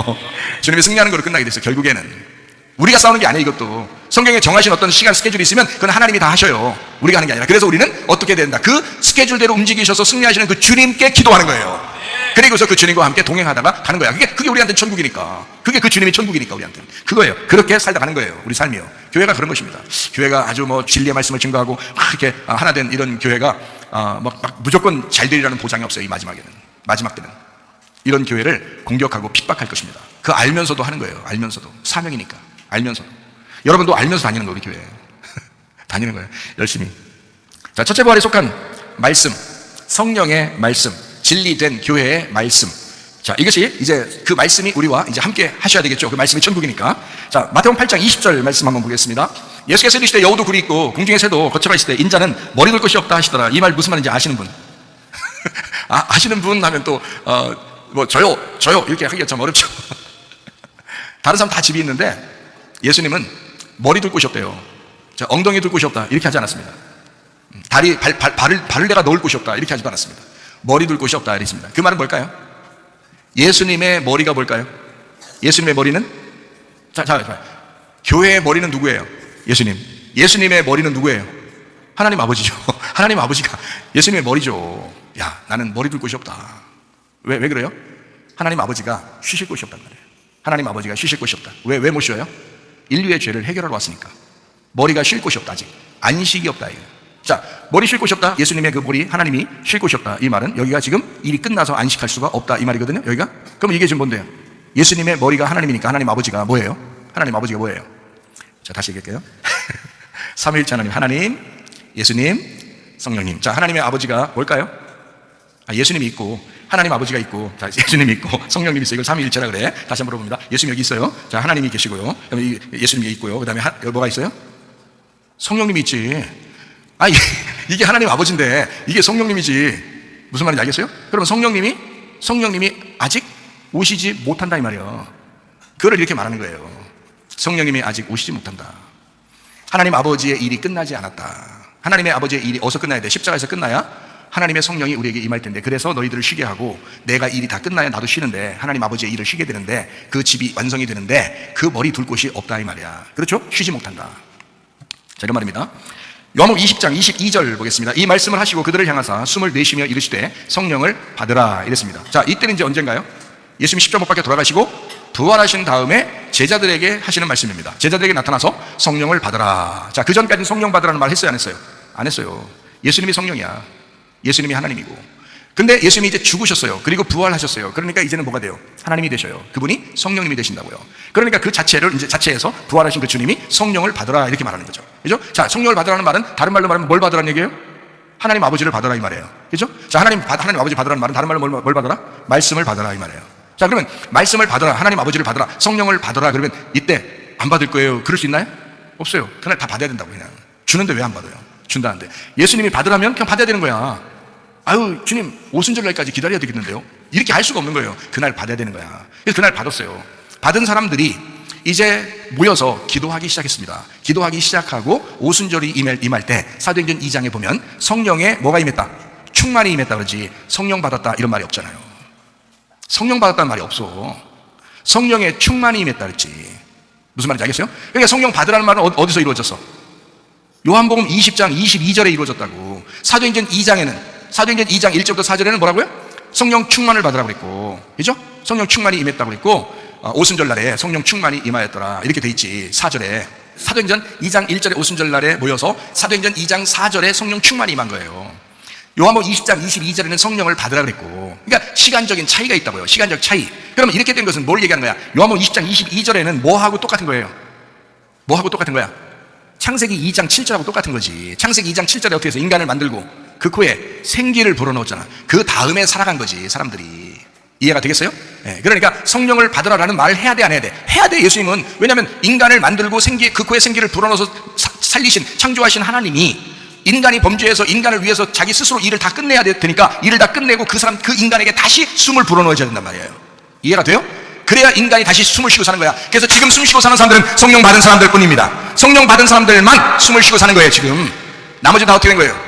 주님이 승리하는 거로 끝나게 돼 있어요. 결국에는 우리가 싸우는 게 아니에요. 이것도 성경에 정하신 어떤 시간 스케줄이 있으면 그건 하나님이 다 하셔요. 우리가 하는 게 아니라. 그래서 우리는 어떻게 된다? 그 스케줄대로 움직이셔서 승리하시는 그 주님께 기도하는 거예요. 그리고서 그 주님과 함께 동행하다가 가는 거야. 그게 우리한테는 천국이니까. 그게 그 주님이 천국이니까 우리한테는. 그거예요. 그렇게 살다 가는 거예요. 우리 삶이요. 교회가 그런 것입니다. 교회가 아주 진리의 말씀을 증거하고 막 이렇게 하나 된 이런 교회가 막 무조건 잘 되리라는 보장이 없어요. 이 마지막 때는. 이런 교회를 공격하고 핍박할 것입니다. 그 알면서도 하는 거예요. 알면서도. 사명이니까. 알면서도. 여러분도 알면서 다니는 거, 우리 교회. 다니는 거예요. 열심히. 자, 첫째 부활에 속한 말씀, 성령의 말씀, 진리된 교회의 말씀. 자, 이것이 이제 그 말씀이 우리와 이제 함께 하셔야 되겠죠. 그 말씀이 천국이니까. 자, 마태복음 8장 20절 말씀 한번 보겠습니다. 예수께서 이르시되 여우도 굴이 있고 공중의 새도 거처가 있을 때 인자는 머리 둘 것이 없다 하시더라. 이 말 무슨 말인지 아시는 분? 아시는 분 하면 또 저요 이렇게 하기가 참 어렵죠. 다른 사람 다 집이 있는데 예수님은 머리 둘 곳이 없대요. 자, 엉덩이 둘 곳이 없다 이렇게 하지 않았습니다. 발을 내가 넣을 곳이 없다 이렇게 하지도 않았습니다. 머리 둘 곳이 없다 이랬습니다. 그 말은 뭘까요? 예수님의 머리가 뭘까요? 예수님의 머리는 교회의 머리는 누구예요? 예수님의 머리는 누구예요? 하나님 아버지죠. 하나님 아버지가 예수님의 머리죠. 야, 나는 머리 둘 곳이 없다. 왜 그래요? 하나님 아버지가 쉬실 곳이 없단 말이에요. 하나님 아버지가 쉬실 곳이 없다. 왜 못 쉬어요? 인류의 죄를 해결하러 왔으니까. 머리가 쉴 곳이 없다. 아직 안식이 없다 이거예요. 자, 머리 쉴 곳이 없다. 예수님의 그 머리 하나님이 쉴 곳이 없다. 이 말은 여기가 지금 일이 끝나서 안식할 수가 없다 이 말이거든요. 여기가. 그럼 이게 지금 뭔데요? 예수님의 머리가 하나님이니까 하나님 아버지가 뭐예요? 하나님 아버지가 뭐예요? 자, 다시 얘기할게요. 삼위일체 하나님, 예수님, 성령님. 자, 하나님의 아버지가 뭘까요? 예수님이 있고, 하나님 아버지가 있고, 자, 예수님이 있고, 성령님이 있어요. 이걸 삼위일체라 그래. 다시 한번 물어봅니다. 예수님 여기 있어요. 자, 하나님이 계시고요. 예수님이 있고요. 그 다음에 뭐가 있어요? 성령님이 있지. 이게 하나님 아버지인데, 이게 성령님이지. 무슨 말인지 알겠어요? 그러면 성령님이 아직 오시지 못한다 이 말이에요. 그걸 이렇게 말하는 거예요. 성령님이 아직 오시지 못한다. 하나님 아버지의 일이 끝나지 않았다. 하나님의 아버지의 일이 어디서 끝나야 돼? 십자가에서 끝나야 하나님의 성령이 우리에게 임할 텐데, 그래서 너희들을 쉬게 하고 내가 일이 다 끝나야 나도 쉬는데, 하나님 아버지의 일을 쉬게 되는데, 그 집이 완성이 되는데 그 머리 둘 곳이 없다 이 말이야. 그렇죠? 쉬지 못한다. 자, 이런 말입니다. 요한복음 20장 22절 보겠습니다. 이 말씀을 하시고 그들을 향하사 숨을 내쉬며 이르시되 성령을 받으라 이랬습니다. 자, 이때는 이제 언젠가요? 예수님이 십자가 못 박혀 돌아가시고 부활하신 다음에 제자들에게 하시는 말씀입니다. 제자들에게 나타나서 성령을 받으라. 자, 그 전까지는 성령 받으라는 말 했어요, 안 했어요? 안 했어요. 예수님이 성령이야. 예수님이 하나님이고. 근데 예수님이 이제 죽으셨어요. 그리고 부활하셨어요. 그러니까 이제는 뭐가 돼요? 하나님이 되셔요. 그분이 성령님이 되신다고요. 그러니까 그 자체를 이제 자체에서 부활하신 그 주님이 성령을 받으라 이렇게 말하는 거죠. 그죠? 자, 성령을 받으라는 말은 다른 말로 말하면 뭘 받으라는 얘기예요? 하나님 아버지를 받으라 이 말이에요. 그죠? 자, 하나님 아버지 받으라는 말은 다른 말로 뭘 받으라? 말씀을 받으라 이 말이에요. 자, 그러면 말씀을 받으라, 하나님 아버지를 받으라, 성령을 받으라 그러면 이때 안 받을 거예요. 그럴 수 있나요? 없어요. 그날 다 받아야 된다고. 그냥 주는데 왜 안 받아요? 준다는데. 예수님이 받으라면 그냥 받아야 되는 거야. 주님 오순절날까지 기다려야 되겠는데요? 이렇게 할 수가 없는 거예요. 그날 받아야 되는 거야. 그래서 그날 받았어요. 받은 사람들이 이제 모여서 기도하기 시작했습니다. 기도하기 시작하고 오순절이 임할 때 사도행전 2장에 보면 성령에 뭐가 임했다? 충만이 임했다 그러지, 성령 받았다 이런 말이 없잖아요. 성령 받았다는 말이 없어. 성령에 충만이 임했다 그랬지. 무슨 말인지 알겠어요? 그러니까 성령 받으라는 말은 어디서 이루어졌어? 요한복음 20장 22절에 이루어졌다고. 사도행전 2장 1절부터 4절에는 뭐라고요? 성령 충만을 받으라고 그랬고, 그죠? 성령 충만이 임했다고 그랬고, 오순절 날에 성령 충만이 임하였더라 이렇게 돼 있지. 4절에 사도행전 2장 1절에 오순절 날에 모여서 사도행전 2장 4절에 성령 충만이 임한 거예요. 요한복음 20장 22절에는 성령을 받으라 그랬고. 그러니까 시간적인 차이가 있다고요. 시간적 차이. 그러면 이렇게 된 것은 뭘 얘기하는 거야? 요한복음 20장 22절에는 뭐하고 똑같은 거예요? 뭐하고 똑같은 거야? 창세기 2장 7절하고 똑같은 거지. 창세기 2장 7절에 어떻게 해서 인간을 만들고 그 코에 생기를 불어넣었잖아. 그 다음에 살아간 거지, 사람들이. 이해가 되겠어요? 네, 그러니까 성령을 받으라라는 말을 해야 돼, 안 해야 돼? 해야 돼, 예수님은. 왜냐하면 인간을 만들고 그 코에 생기를 불어넣어서 살리신, 창조하신 하나님이 인간이 범죄해서 인간을 위해서 자기 스스로 일을 다 끝내야 되니까 일을 다 끝내고 그 인간에게 다시 숨을 불어넣어줘야 된단 말이에요. 이해가 돼요? 그래야 인간이 다시 숨을 쉬고 사는 거야. 그래서 지금 숨 쉬고 사는 사람들은 성령 받은 사람들 뿐입니다. 성령 받은 사람들만 숨을 쉬고 사는 거예요, 지금. 나머지 다 어떻게 된 거예요?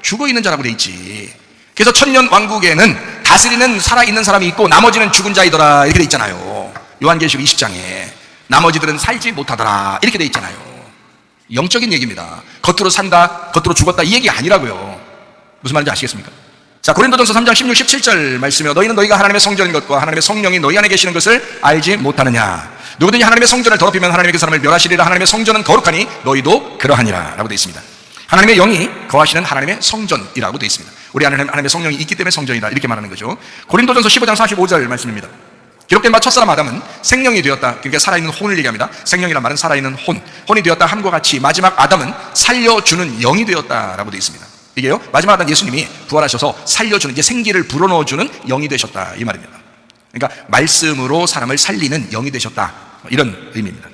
죽어 있는 자라고 돼 있지. 그래서 천년 왕국에는 다스리는 살아있는 사람이 있고 나머지는 죽은 자이더라 이렇게 돼 있잖아요. 요한계시록 20장에 나머지들은 살지 못하더라 이렇게 돼 있잖아요. 영적인 얘기입니다. 겉으로 산다, 겉으로 죽었다 이 얘기 아니라고요. 무슨 말인지 아시겠습니까? 자, 고린도전서 3장 16, 17절 말씀이요. 너희는 너희가 하나님의 성전인 것과 하나님의 성령이 너희 안에 계시는 것을 알지 못하느냐. 누구든지 하나님의 성전을 더럽히면 하나님의 그 사람을 멸하시리라. 하나님의 성전은 거룩하니 너희도 그러하니라 라고 되어 있습니다. 하나님의 영이 거하시는 하나님의 성전이라고 되어 있습니다. 우리 안에 하나님의 성령이 있기 때문에 성전이다 이렇게 말하는 거죠. 고린도전서 15장 45절 말씀입니다. 기록된 바 첫사람 아담은 생명이 되었다. 그러니까 살아있는 혼을 얘기합니다. 생명이란 말은 살아있는 혼이 되었다 함과 같이 마지막 아담은 살려주는 영이 되었다라고 되어 있습니다. 이게요, 마지막 아담 예수님이 부활하셔서 살려주는, 이제 생기를 불어넣어주는 영이 되셨다 이 말입니다. 그러니까 말씀으로 사람을 살리는 영이 되셨다 이런 의미입니다.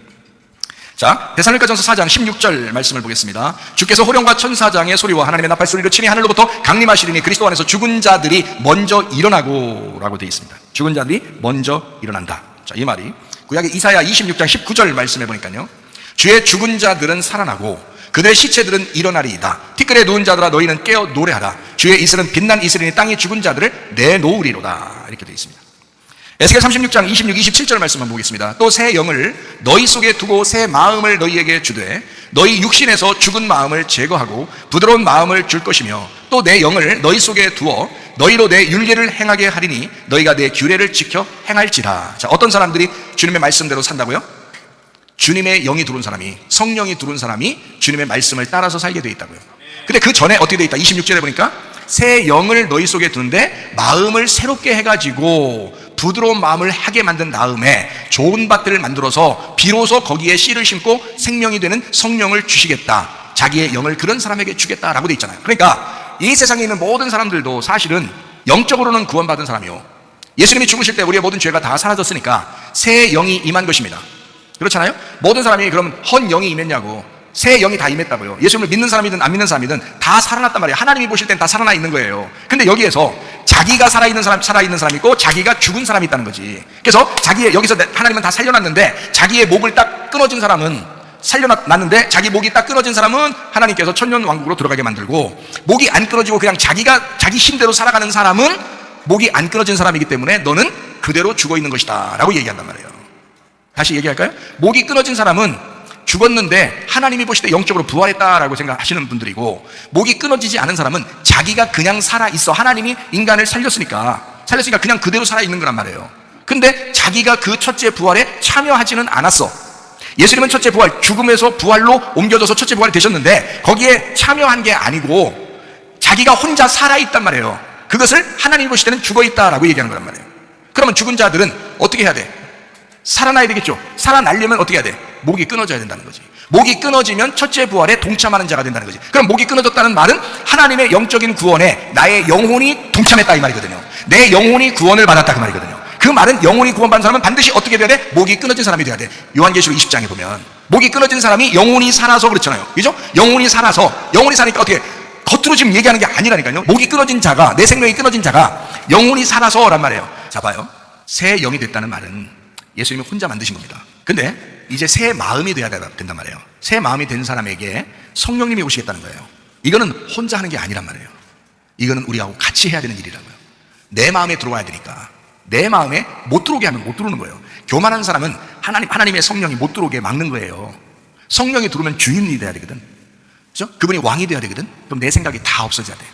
자, 데살로니가전서 4장 16절 말씀을 보겠습니다. 주께서 호령과 천사장의 소리와 하나님의 나팔 소리로 친히 하늘로부터 강림하시리니 그리스도 안에서 죽은 자들이 먼저 일어나고 라고 되어 있습니다. 죽은 자들이 먼저 일어난다. 자, 이 말이 구약의 이사야 26장 19절 말씀해 보니까요, 주의 죽은 자들은 살아나고 그들의 시체들은 일어나리이다. 티끌에 누운 자들아 너희는 깨어 노래하라. 주의 이슬은 빛난 이슬이니 땅이 죽은 자들을 내놓으리로다 이렇게 되어 있습니다. 에스겔 36장 26, 27절 말씀 한번 보겠습니다. 또 새 영을 너희 속에 두고 새 마음을 너희에게 주되 너희 육신에서 죽은 마음을 제거하고 부드러운 마음을 줄 것이며 또 내 영을 너희 속에 두어 너희로 내 율례를 행하게 하리니 너희가 내 규례를 지켜 행할지라. 자, 어떤 사람들이 주님의 말씀대로 산다고요? 주님의 영이 들어온 사람이, 성령이 들어온 사람이 주님의 말씀을 따라서 살게 되어 있다고요. 근데 그 전에 어떻게 되어 있다? 26절에 보니까 새 영을 너희 속에 두는데 마음을 새롭게 해가지고 부드러운 마음을 하게 만든 다음에 좋은 밭들을 만들어서 비로소 거기에 씨를 심고 생명이 되는 성령을 주시겠다. 자기의 영을 그런 사람에게 주겠다라고 돼 있잖아요. 그러니까 이 세상에 있는 모든 사람들도 사실은 영적으로는 구원받은 사람이요, 예수님이 죽으실 때 우리의 모든 죄가 다 사라졌으니까 새 영이 임한 것입니다. 그렇잖아요? 모든 사람이 그러면 헌 영이 임했냐고, 새 영이 다 임했다고요. 예수님을 믿는 사람이든 안 믿는 사람이든 다 살아났단 말이에요. 하나님이 보실 땐 다 살아나 있는 거예요. 근데 여기에서 자기가 살아있는 사람이 있고 자기가 죽은 사람이 있다는 거지. 그래서 여기서 하나님은 다 살려놨는데 자기의 목을 딱 끊어진 사람은 살려놨는데 자기 목이 딱 끊어진 사람은 하나님께서 천년 왕국으로 들어가게 만들고, 목이 안 끊어지고 그냥 자기 힘대로 살아가는 사람은 목이 안 끊어진 사람이기 때문에 너는 그대로 죽어 있는 것이다 라고 얘기한단 말이에요. 다시 얘기할까요? 목이 끊어진 사람은 죽었는데 하나님이 보실 때 영적으로 부활했다라고 생각하시는 분들이고, 목이 끊어지지 않은 사람은 자기가 그냥 살아있어, 하나님이 인간을 살렸으니까 그냥 그대로 살아있는 거란 말이에요. 근데 자기가 그 첫째 부활에 참여하지는 않았어. 예수님은 첫째 부활, 죽음에서 부활로 옮겨져서 첫째 부활이 되셨는데 거기에 참여한 게 아니고 자기가 혼자 살아있단 말이에요. 그것을 하나님이 보실 때는 죽어있다라고 얘기하는 거란 말이에요. 그러면 죽은 자들은 어떻게 해야 돼? 살아나야 되겠죠. 살아나려면 어떻게 해야 돼? 목이 끊어져야 된다는 거지. 목이 끊어지면 첫째 부활에 동참하는 자가 된다는 거지. 그럼 목이 끊어졌다는 말은 하나님의 영적인 구원에 나의 영혼이 동참했다 이 말이거든요. 내 영혼이 구원을 받았다 그 말이거든요. 그 말은 영혼이 구원받은 사람은 반드시 어떻게 돼야 돼? 목이 끊어진 사람이 돼야 돼. 요한계시록 20장에 보면 목이 끊어진 사람이 영혼이 살아서 그렇잖아요. 그죠? 영혼이 사니까 어떻게 겉으로 지금 얘기하는 게 아니라니까요. 목이 끊어진 자가, 내 생명이 끊어진 자가 영혼이 살아서란 말이에요. 자 봐요. 새 영이 됐다는 말은 예수님이 혼자 만드신 겁니다. 근데 이제 새 마음이 돼야 된단 말이에요. 새 마음이 된 사람에게 성령님이 오시겠다는 거예요. 이거는 혼자 하는 게 아니란 말이에요. 이거는 우리하고 같이 해야 되는 일이라고요. 내 마음에 들어와야 되니까 내 마음에 못 들어오게 하면 못 들어오는 거예요. 교만한 사람은 하나님의 성령이 못 들어오게 막는 거예요. 성령이 들어오면 주인이 돼야 되거든. 그렇죠? 그분이 왕이 돼야 되거든. 그럼 내 생각이 다 없어져야 돼.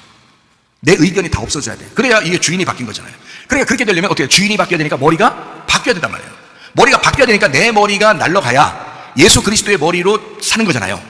내 의견이 다 없어져야 돼. 그래야 이게 주인이 바뀐 거잖아요. 그러니까 그렇게 되려면 어떻게 주인이 바뀌어야 되니까 머리가 바뀌어야 된단 말이에요. 머리가 바뀌어야 되니까 내 머리가 날아가야 예수 그리스도의 머리로 사는 거잖아요.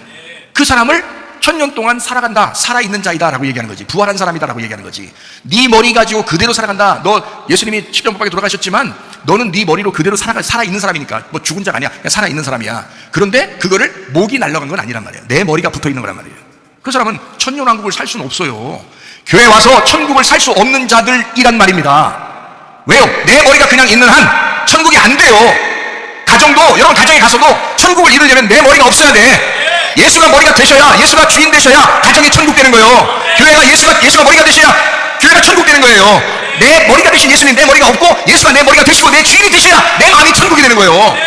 그 사람을 천년 동안 살아있는 자이다 라고 얘기하는 거지. 부활한 사람이다 라고 얘기하는 거지. 네 머리 가지고 그대로 살아간다. 너 예수님이 십자가에 돌아가셨지만 너는 네 머리로 그대로 살아있는 사람이니까 뭐 죽은 자가 아니야. 그냥 살아있는 사람이야. 그런데 그거를 목이 날아간 건 아니란 말이에요. 내 머리가 붙어있는 거란 말이에요. 그 사람은 천년 왕국을 살 수는 없어요. 교회 와서 천국을 살 수 없는 자들이란 말입니다. 왜요? 내 머리가 그냥 있는 한 천국이 안 돼요. 여러분 가정에 가서도 천국을 이루려면 내 머리가 없어야 돼. 예수가 머리가 되셔야, 예수가 주인 되셔야 가정이 천국 되는 거예요. 교회가 예수가 머리가 되셔야 교회가 천국 되는 거예요. 내 머리가 되신 예수님, 내 머리가 없고 예수가 내 머리가 되시고 내 주인이 되셔야 내 마음이 천국이 되는 거예요.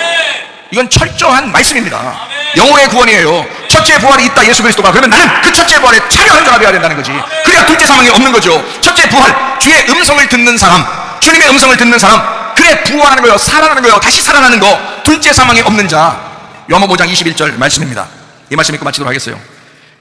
이건 철저한 말씀입니다. 영혼의 구원이에요. 첫째 부활이 있다 예수 그리스도가. 그러면 나는 그 첫째 부활에 참여한 자가 되어야 된다는 거지. 그래야 둘째 사망이 없는 거죠. 첫째 부활, 주의 음성을 듣는 사람, 주님의 음성을 듣는 사람, 그래 부활하는 거예요. 살아나는 거예요. 다시 살아나는 거. 둘째 사망이 없는 자. 요한복음 5장 21절 말씀입니다. 이 말씀 읽고 마치도록 하겠어요.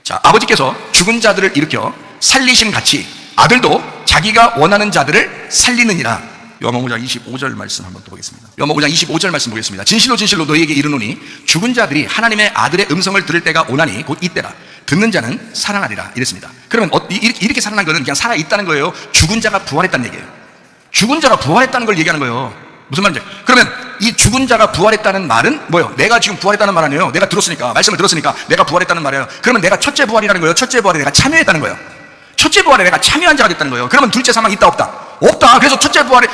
자, 아버지께서 죽은 자들을 일으켜 살리심 같이 아들도 자기가 원하는 자들을 살리느니라. 요한복음 5장 25절 말씀 한번 또 보겠습니다. 요한복음 5장 25절 말씀 보겠습니다. 진실로 진실로 너희에게 이르노니 죽은 자들이 하나님의 아들의 음성을 들을 때가 오나니 곧 이때라. 듣는 자는 살아나리라 이랬습니다. 그러면 이렇게 살아난 거는 그냥 살아있다는 거예요. 죽은 자가 부활했다는 얘기예요. 죽은 자가 부활했다는 걸 얘기하는 거예요. 무슨 말인지. 그러면 이 죽은 자가 부활했다는 말은 뭐예요? 내가 지금 부활했다는 말 아니에요. 내가 들었으니까, 말씀을 들었으니까 내가 부활했다는 말이에요. 그러면 내가 첫째 부활이라는 거예요. 첫째 부활에 내가 참여했다는 거예요. 첫째 부활에 내가 참여한 자가 됐다는 거예요. 그러면 둘째 사망이 있다 없다? 없다. 그래서 첫째 부활에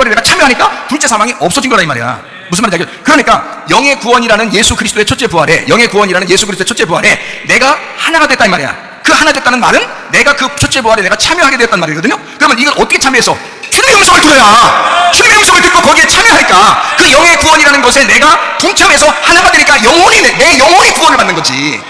내가 참여하니까 둘째 사망이 없어진 거라 이 말이야. 무슨 말인지 알겠죠? 그러니까 영의 구원이라는 예수 그리스도의 첫째 부활에, 영의 구원이라는 예수 그리스도의 첫째 부활에 내가 하나가 됐다 이 말이야. 그 하나 됐다는 말은 내가 그 첫째 부활에 내가 참여하게 됐단 말이거든요. 그러면 이걸 어떻게 참여해서? 주님의 음성을 들어야. 주님의 음성을 듣고 거기에 참여하니까 그 영의 구원이라는 것에 내가 동참해서 하나가 되니까 내 영혼이 구원을 받는 거지.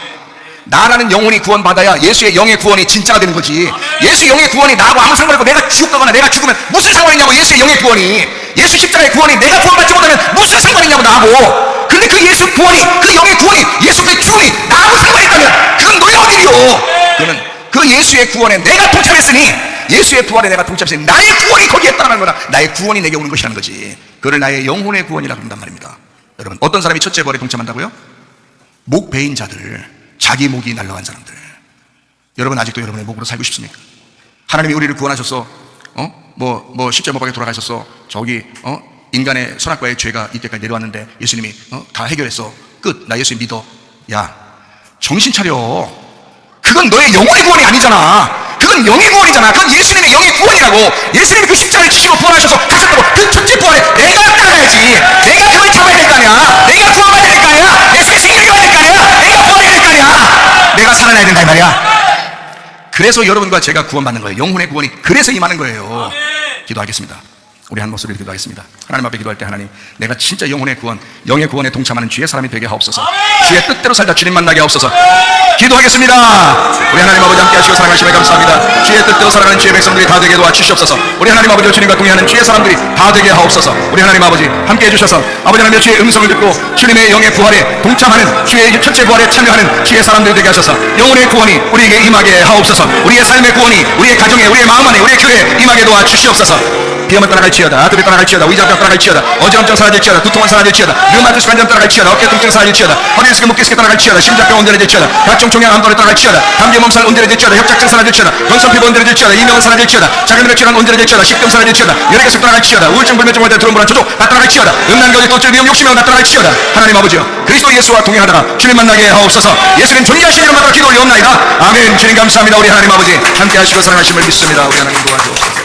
나라는 영혼이 구원받아야 예수의 영의 구원이 진짜가 되는 거지. 예수의 영의 구원이 나하고 아무 상관없고 내가 죽거나 내가 죽으면 무슨 상관이냐고. 예수의 영의 구원이, 예수 십자가의 구원이 내가 구원받지 못하면 무슨 상관이냐고 나하고. 근데 그 예수 구원이, 그 영의 구원이, 예수의 구원이 나하고 상관이 있다면 그건 너희 어디요? 그러면 그 예수의 구원에 내가 동참했으니, 예수의 부활에 내가 동참했으니 나의 구원이 거기에 따라가는 거라. 나의 구원이 내게 오는 것이라는 거지. 그걸 나의 영혼의 구원이라고 한단 말입니다. 여러분, 어떤 사람이 첫째 부활에 동참한다고요? 목 베인 자들, 자기 목이 날아간 사람들. 여러분 아직도 여러분의 목으로 살고 싶습니까? 하나님이 우리를 구원하셨어. 십자가에 돌아가셨어. 인간의 선악과의 죄가 이때까지 내려왔는데 예수님이 다 해결했어. 끝. 나 예수 믿어. 야, 정신 차려. 그건 너의 영혼의 구원이 아니잖아. 그건 영의 구원이잖아. 그건 예수님의 영의 구원이라고. 예수님이 그 십자가를 지시고 부활하셔서 가셨다고. 그 첫째 부활에 내가 따라가야지. 내가 그걸 잡아야 될 거 아니야. 내가 구원받아야 될 거 아니야. 내 속에 생명이 와야 될 거 아니야. 내가 부활해야 될 거 아니야. 내가 살아나야 된다 이 말이야. 그래서 여러분과 제가 구원받는 거예요. 영혼의 구원이 그래서 임하는 거예요. 기도하겠습니다. 우리 한 목소리로 기도하겠습니다. 하나님 앞에 기도할 때 하나님, 내가 진짜 영혼의 구원, 영의 구원에 동참하는 주의 사람이 되게 하옵소서. 주의 뜻대로 살다 주님 만나게 하옵소서. 기도하겠습니다. 우리 하나님 아버지 함께 하시고 사랑하시며 감사합니다. 주의 뜻대로 살아가는 주의 백성들이 다 되게 도와주시옵소서. 우리 하나님 아버지 주님과 동행하는 주의 사람들이 다 되게 하옵소서. 우리 하나님 아버지 함께 해주셔서 아버지 하나님 주의 음성을 듣고 주님의 영의 부활에 동참하는, 주의 첫째 부활에 참여하는 주의 사람들이 되게 하셔서 영혼의 구원이 우리에게 임하게 하옵소서. 우리의 삶의 구원이 우리의 가정에, 우리의 마음 안에, 우리의 교회에 임하게 도와주시옵소서. 비염은 따라갈지어다, 아들이 따라갈지어다, 의자병 따라갈지어다, 어지럼증 사라질지어다, 두통은 사라질지어다, 류마티스 관절 따라갈지어다, 어깨 통증 사라질지어다, 허리 디스크 묶기 스크 따라갈지어다, 심장병 온전해질지어다, 각종 종양 암도를 따라갈지어다, 감기 몸살 온전해질지어다, 협착증 사라질지어다, 건선 피부 온전해질지어다, 이명은 사라질지어다, 작은 혈액질환 온전해질지어다, 식금 사라질지어다, 열혈가스 따라갈지어다, 우울증 불면증 원대 두런 불안 조족 다 따라갈지어다, 음란거리 또질 위험 욕심이 다 따라갈지어다. 하나님 아버지여, 그리스도 예수와 동행하다가 주님 만나게 하옵소서. 예수님 존귀하신 이름 받들어 기도 올려옵나이다. 아멘. 주님 감사합니다. 우리 하나님 아버지 함께 하시고 사랑하심을 믿습니다. 우리 하나님 도와주옵소서.